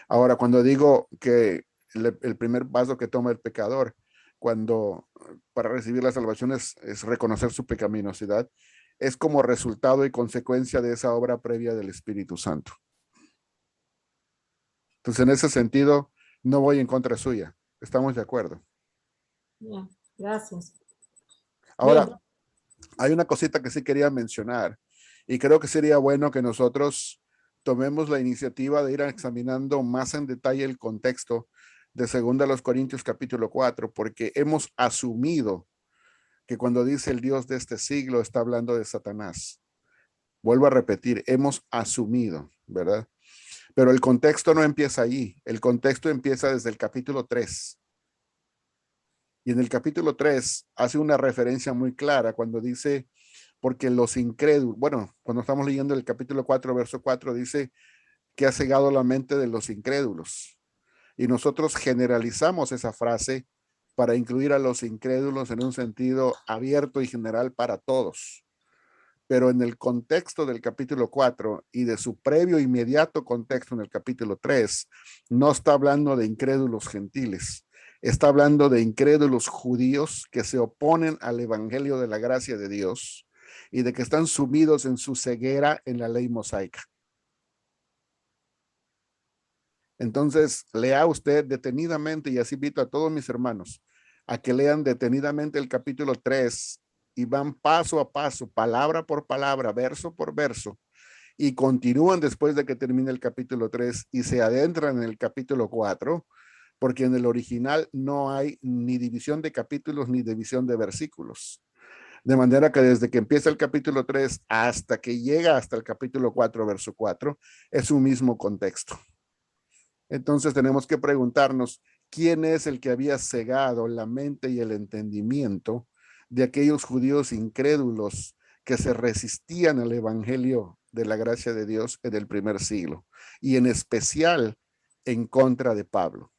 B: Ahora, cuando digo que el primer paso que toma el pecador, cuando para recibir la salvación es reconocer su pecaminosidad, es como resultado y consecuencia de esa obra previa del Espíritu Santo. Entonces, en ese sentido, no voy en contra suya. Estamos de acuerdo.
D: Bien, gracias.
B: Ahora,
D: Bien.
B: hay una cosita que sí quería mencionar y creo que sería bueno que nosotros tomemos la iniciativa de ir examinando más en detalle el contexto de 2 Corintios capítulo 4, porque hemos asumido que cuando dice el Dios de este siglo está hablando de Satanás. Vuelvo a repetir, hemos asumido, ¿verdad? Pero el contexto no empieza allí, el contexto empieza desde el capítulo 3. Y en el capítulo 3 hace una referencia muy clara cuando dice, porque los incrédulos, bueno, cuando estamos leyendo el capítulo 4, verso 4, dice que ha cegado la mente de los incrédulos. Y nosotros generalizamos esa frase para incluir a los incrédulos en un sentido abierto y general para todos. Pero en el contexto del capítulo 4 y de su previo inmediato contexto en el capítulo 3, no está hablando de incrédulos gentiles, está hablando de incrédulos judíos que se oponen al evangelio de la gracia de Dios y de que están sumidos en su ceguera en la ley mosaica. Entonces, lea usted detenidamente, y así invito a todos mis hermanos a que lean detenidamente el capítulo 3 y van paso a paso, palabra por palabra, verso por verso, y continúan después de que termine el capítulo 3 y se adentran en el capítulo 4, porque en el original no hay ni división de capítulos ni división de versículos. De manera que desde que empieza el capítulo 3 hasta que llega hasta el capítulo 4, verso 4, es un mismo contexto. Entonces tenemos que preguntarnos, ¿quién es el que había cegado la mente y el entendimiento de aquellos judíos incrédulos que se resistían al evangelio de la gracia de Dios en el primer siglo? Y en especial en contra de Pablo.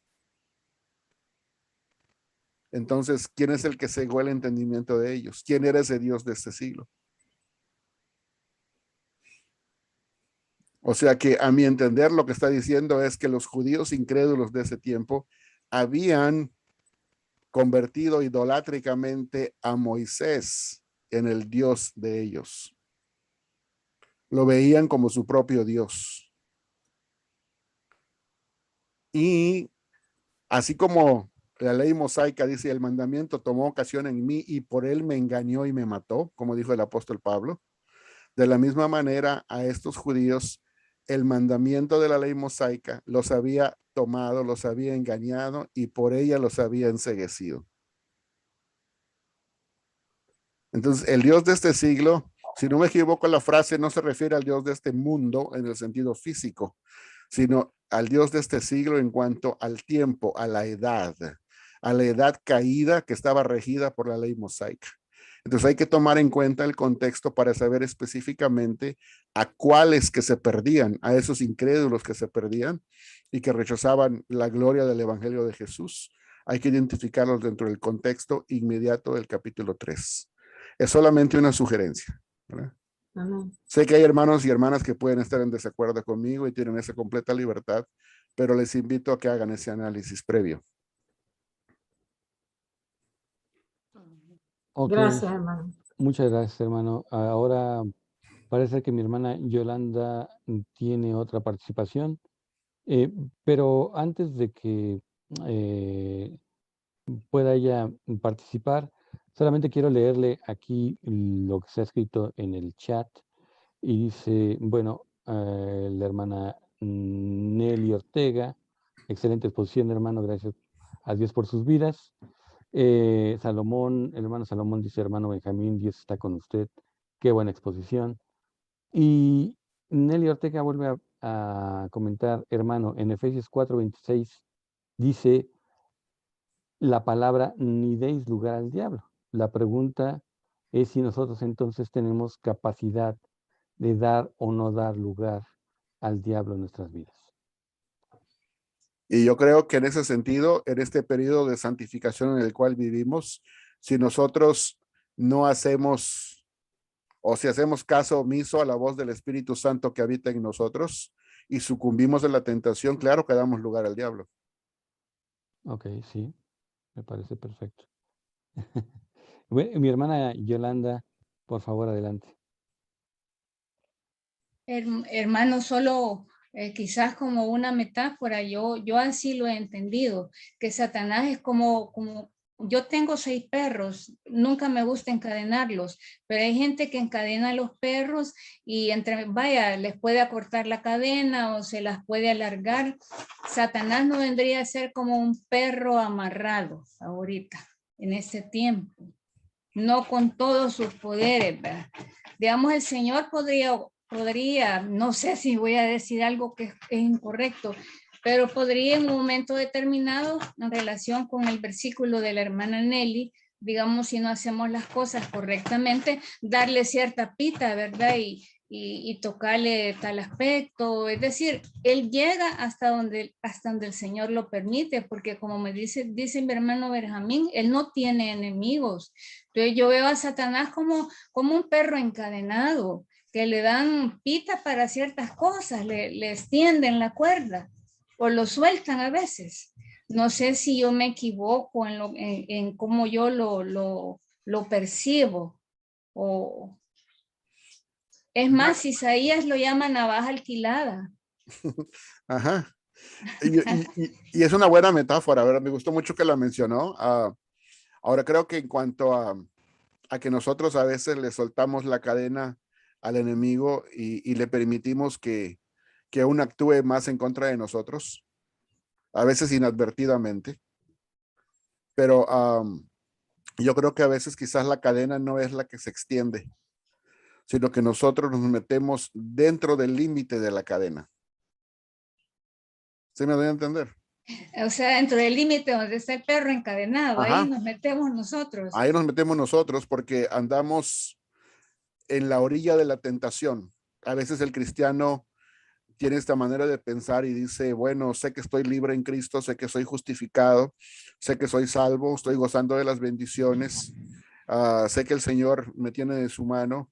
B: Entonces, ¿quién es el que cegó el entendimiento de ellos? ¿Quién era ese Dios de este siglo? O sea que a mi entender lo que está diciendo es que los judíos incrédulos de ese tiempo habían convertido idolátricamente a Moisés en el Dios de ellos. Lo veían como su propio Dios. Y así como la ley mosaica dice, el mandamiento tomó ocasión en mí y por él me engañó y me mató, como dijo el apóstol Pablo, de la misma manera a estos judíos el mandamiento de la ley mosaica los había tomado, los había engañado y por ella los había enceguecido. Entonces, el Dios de este siglo, si no me equivoco, la frase no se refiere al Dios de este mundo en el sentido físico, sino al Dios de este siglo en cuanto al tiempo, a la edad caída que estaba regida por la ley mosaica. Entonces hay que tomar en cuenta el contexto para saber específicamente a cuáles que se perdían, a esos incrédulos que se perdían y que rechazaban la gloria del evangelio de Jesús. Hay que identificarlos dentro del contexto inmediato del capítulo 3. Es solamente una sugerencia, ¿verdad?
D: Amén.
B: Sé que hay hermanos y hermanas que pueden estar en desacuerdo conmigo y tienen esa completa libertad, pero les invito a que hagan ese análisis previo.
A: Ok,
D: Gracias, hermano.
A: muchas gracias, hermano. Ahora parece que mi hermana Yolanda tiene otra participación, pero antes de que pueda ella participar, solamente quiero leerle aquí lo que se ha escrito en el chat y dice, bueno, la hermana Nelly Ortega, excelente exposición, hermano, gracias a Dios por sus vidas. Salomón, el hermano Salomón dice, hermano Benjamín, Dios está con usted, qué buena exposición. Y Nelly Ortega vuelve a comentar, hermano, en Efesios 4:26 dice la palabra ni deis lugar al diablo. La pregunta es si nosotros entonces tenemos capacidad de dar o no dar lugar al diablo en nuestras vidas.
B: Y yo creo que en ese sentido, en este periodo de santificación en el cual vivimos, si nosotros no hacemos o si hacemos caso omiso a la voz del Espíritu Santo que habita en nosotros y sucumbimos a la tentación, claro que damos lugar al diablo.
A: Ok, sí, me parece perfecto. Mi hermana Yolanda, por favor, adelante.
C: Hermano, solo quizás como una metáfora, yo así lo he entendido, que Satanás es como yo tengo 6 perros, nunca me gusta encadenarlos, pero hay gente que encadena a los perros y vaya, les puede acortar la cadena o se las puede alargar. Satanás no vendría a ser como un perro amarrado ahorita, en este tiempo, no con todos sus poderes, ¿verdad? Digamos, el Señor podría, no sé si voy a decir algo que es incorrecto, pero podría en un momento determinado, en relación con el versículo de la hermana Nelly, digamos, si no hacemos las cosas correctamente, darle cierta pita, ¿verdad? Y tocarle tal aspecto, es decir, él llega hasta donde el Señor lo permite, porque como me dice mi hermano Benjamín, él no tiene enemigos. Entonces yo veo a Satanás como un perro encadenado, que le dan pita para ciertas cosas, le extienden la cuerda o lo sueltan a veces. No sé si yo me equivoco en cómo yo lo percibo. O, es más, Isaías lo llama navaja alquilada.
B: Ajá. Y es una buena metáfora, ¿verdad? Me gustó mucho que la mencionó. Ahora creo que en cuanto a que nosotros a veces le soltamos la cadena al enemigo y le permitimos que aún actúe más en contra de nosotros, a veces inadvertidamente, pero yo creo que a veces quizás la cadena no es la que se extiende, sino que nosotros nos metemos dentro del límite de la cadena. ¿Sí me doy a entender?
C: O sea, dentro del límite donde está el perro encadenado,
B: Ajá.
C: ahí nos metemos nosotros.
B: Ahí nos metemos nosotros porque andamos en la orilla de la tentación. A veces el cristiano tiene esta manera de pensar y dice, bueno, sé que estoy libre en Cristo, sé que soy justificado, sé que soy salvo, estoy gozando de las bendiciones, sé que el Señor me tiene de su mano,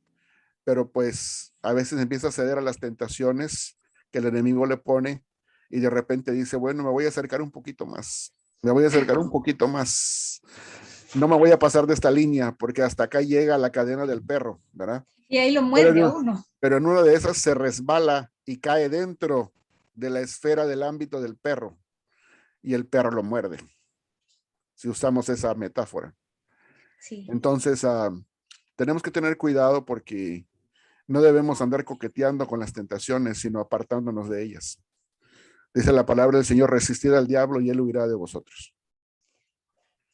B: pero pues a veces empieza a ceder a las tentaciones que el enemigo le pone y de repente dice, bueno, me voy a acercar un poquito más, me voy a acercar un poquito más, no me voy a pasar de esta línea porque hasta acá llega la cadena del perro, ¿verdad?
C: Y ahí lo muerde a uno.
B: Pero en una de esas se resbala y cae dentro de la esfera del ámbito del perro y el perro lo muerde, si usamos esa metáfora.
C: Sí.
B: Entonces, tenemos que tener cuidado porque no debemos andar coqueteando con las tentaciones, sino apartándonos de ellas. Dice la palabra del Señor, resistir al diablo y él huirá de vosotros.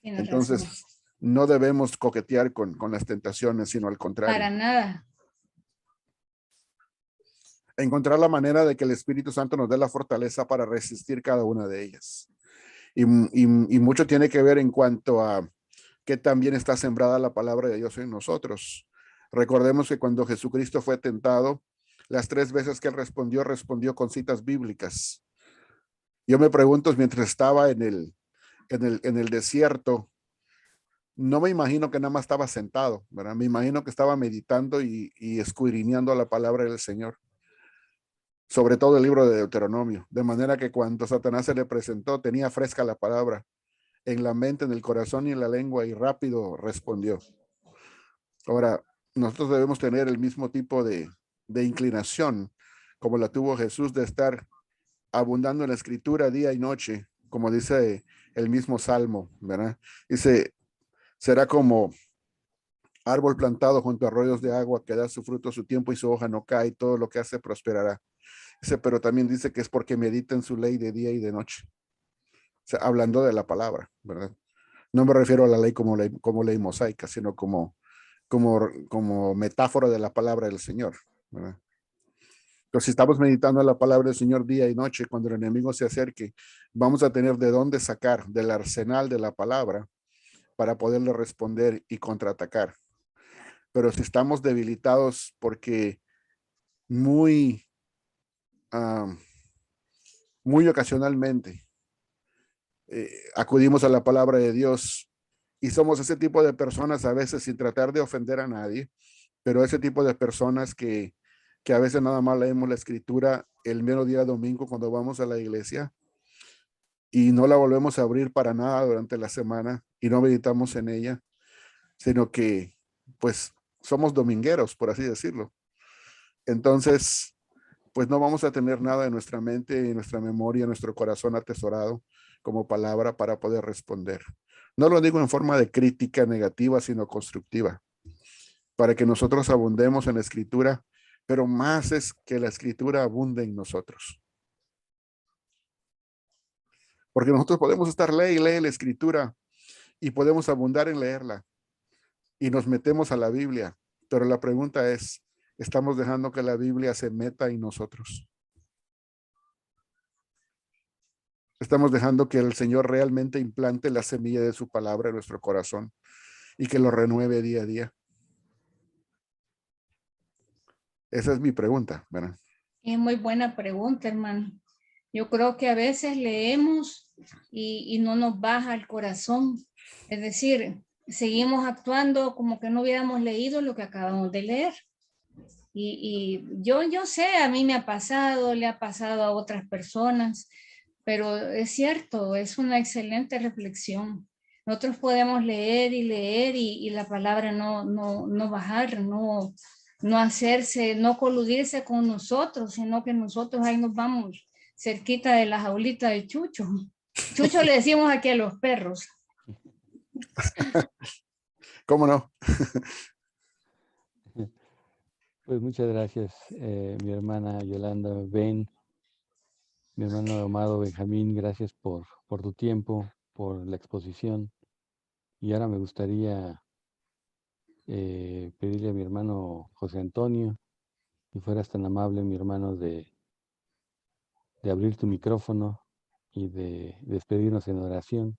C: Tienes
B: Entonces,
C: razón.
B: no debemos coquetear con las tentaciones, sino al contrario.
C: Para nada.
B: Encontrar la manera de que el Espíritu Santo nos dé la fortaleza para resistir cada una de ellas. Y mucho tiene que ver en cuanto a que también está sembrada la palabra de Dios en nosotros. Recordemos que cuando Jesucristo fue tentado, las 3 veces que él respondió con citas bíblicas. Yo me pregunto, mientras estaba en el desierto, no me imagino que nada más estaba sentado, ¿verdad? Me imagino que estaba meditando y escudriñando la palabra del Señor, sobre todo el libro de Deuteronomio, de manera que cuando Satanás se le presentó, tenía fresca la palabra en la mente, en el corazón y en la lengua, y rápido respondió. Ahora, nosotros debemos tener el mismo tipo de inclinación como la tuvo Jesús, de estar abundando en la escritura día y noche, como dice el mismo Salmo, ¿verdad? Dice, será como árbol plantado junto a arroyos de agua que da su fruto a su tiempo y su hoja no cae, y todo lo que hace prosperará. Dice, pero también dice que es porque medita en su ley de día y de noche. O sea, hablando de la palabra, ¿verdad? No me refiero a la ley como ley mosaica, sino como metáfora de la palabra del Señor, ¿verdad? Entonces, si estamos meditando en la palabra del Señor día y noche, cuando el enemigo se acerque, vamos a tener de dónde sacar del arsenal de la palabra para poderle responder y contraatacar. Pero si estamos debilitados porque muy, muy ocasionalmente acudimos a la palabra de Dios y somos ese tipo de personas, a veces sin tratar de ofender a nadie, pero ese tipo de personas que a veces nada más leemos la escritura el mero día domingo cuando vamos a la iglesia y no la volvemos a abrir para nada durante la semana y no meditamos en ella. sino que pues somos domingueros, por así decirlo. Entonces, pues no vamos a tener nada en nuestra mente, en nuestra memoria, en nuestro corazón atesorado como palabra para poder responder. No lo digo en forma de crítica negativa, sino constructiva, para que nosotros abundemos en la escritura, pero más es que la escritura abunde en nosotros. Porque nosotros podemos estar lee y lee la escritura y podemos abundar en leerla y nos metemos a la Biblia, pero la pregunta es, ¿estamos dejando que la Biblia se meta en nosotros? ¿Estamos dejando que el Señor realmente implante la semilla de su palabra en nuestro corazón y que lo renueve día a día? Esa es mi pregunta, ¿verdad?
C: Es muy buena pregunta, hermano. Yo creo que a veces leemos y no nos baja el corazón. Es decir, seguimos actuando como que no hubiéramos leído lo que acabamos de leer. Y yo sé, a mí me ha pasado, le ha pasado a otras personas, pero es cierto, es una excelente reflexión. Nosotros podemos leer y leer y la palabra no bajar, no hacerse, no coludirse con nosotros, sino que nosotros ahí nos vamos cerquita de la jaulita de Chucho. Chucho le decimos aquí a los perros.
B: ¿Cómo no?
A: Pues muchas gracias, mi hermana Yolanda, Ben, mi hermano amado Benjamín, gracias por tu tiempo, por la exposición. Y ahora me gustaría pedirle a mi hermano José Antonio, si fueras tan amable, mi hermano, de abrir tu micrófono y de despedirnos en oración,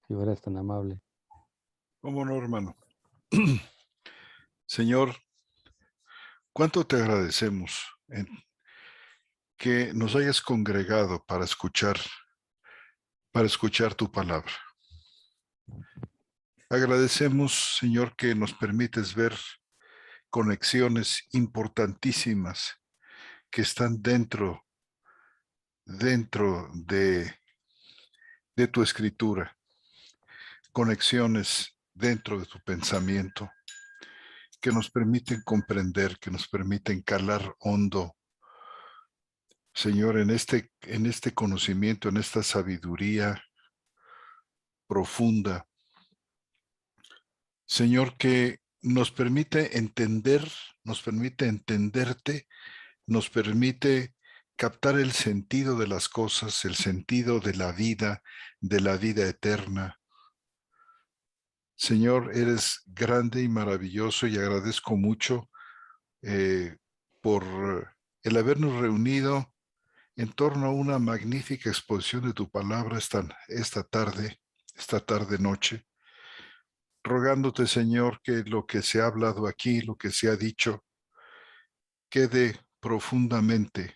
A: si fueras tan amable.
E: ¿Cómo no, hermano? Señor, ¿cuánto te agradecemos en que nos hayas congregado para escuchar tu palabra? Agradecemos, Señor, que nos permites ver conexiones importantísimas que están dentro de tu escritura, conexiones dentro de tu pensamiento, que nos permiten comprender, que nos permiten calar hondo, Señor, en este conocimiento, en esta sabiduría profunda, Señor, que nos permite entender, nos permite entenderte, nos permite captar el sentido de las cosas, el sentido de la vida eterna. Señor, eres grande y maravilloso y agradezco mucho por el habernos reunido en torno a una magnífica exposición de tu palabra esta tarde-noche, rogándote, Señor, que lo que se ha hablado aquí, lo que se ha dicho, quede profundamente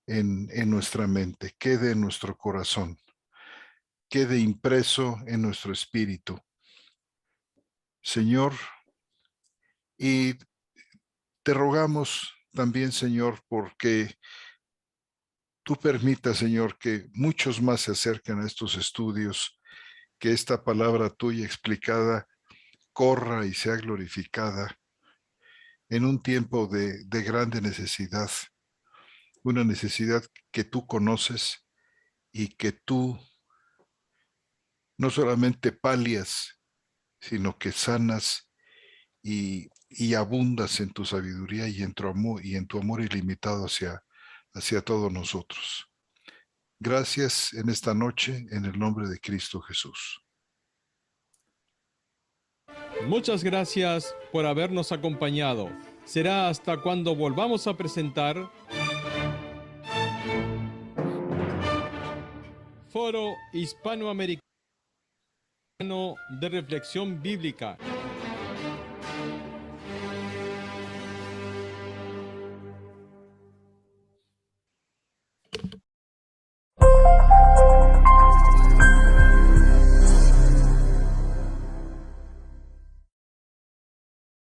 E: en nuestra mente, quede en nuestro corazón, quede impreso en nuestro espíritu. Señor, y te rogamos también, Señor, porque tú permitas, Señor, que muchos más se acerquen a estos estudios, que esta palabra tuya explicada corra y sea glorificada en un tiempo de grande necesidad, una necesidad que tú conoces y que tú no solamente palias, sino que sanas y abundas en tu sabiduría y en tu amor ilimitado hacia todos nosotros. Gracias en esta noche, en el nombre de Cristo Jesús.
F: Muchas gracias por habernos acompañado. Será hasta cuando volvamos a presentar Foro Hispanoamericano de Reflexión Bíblica,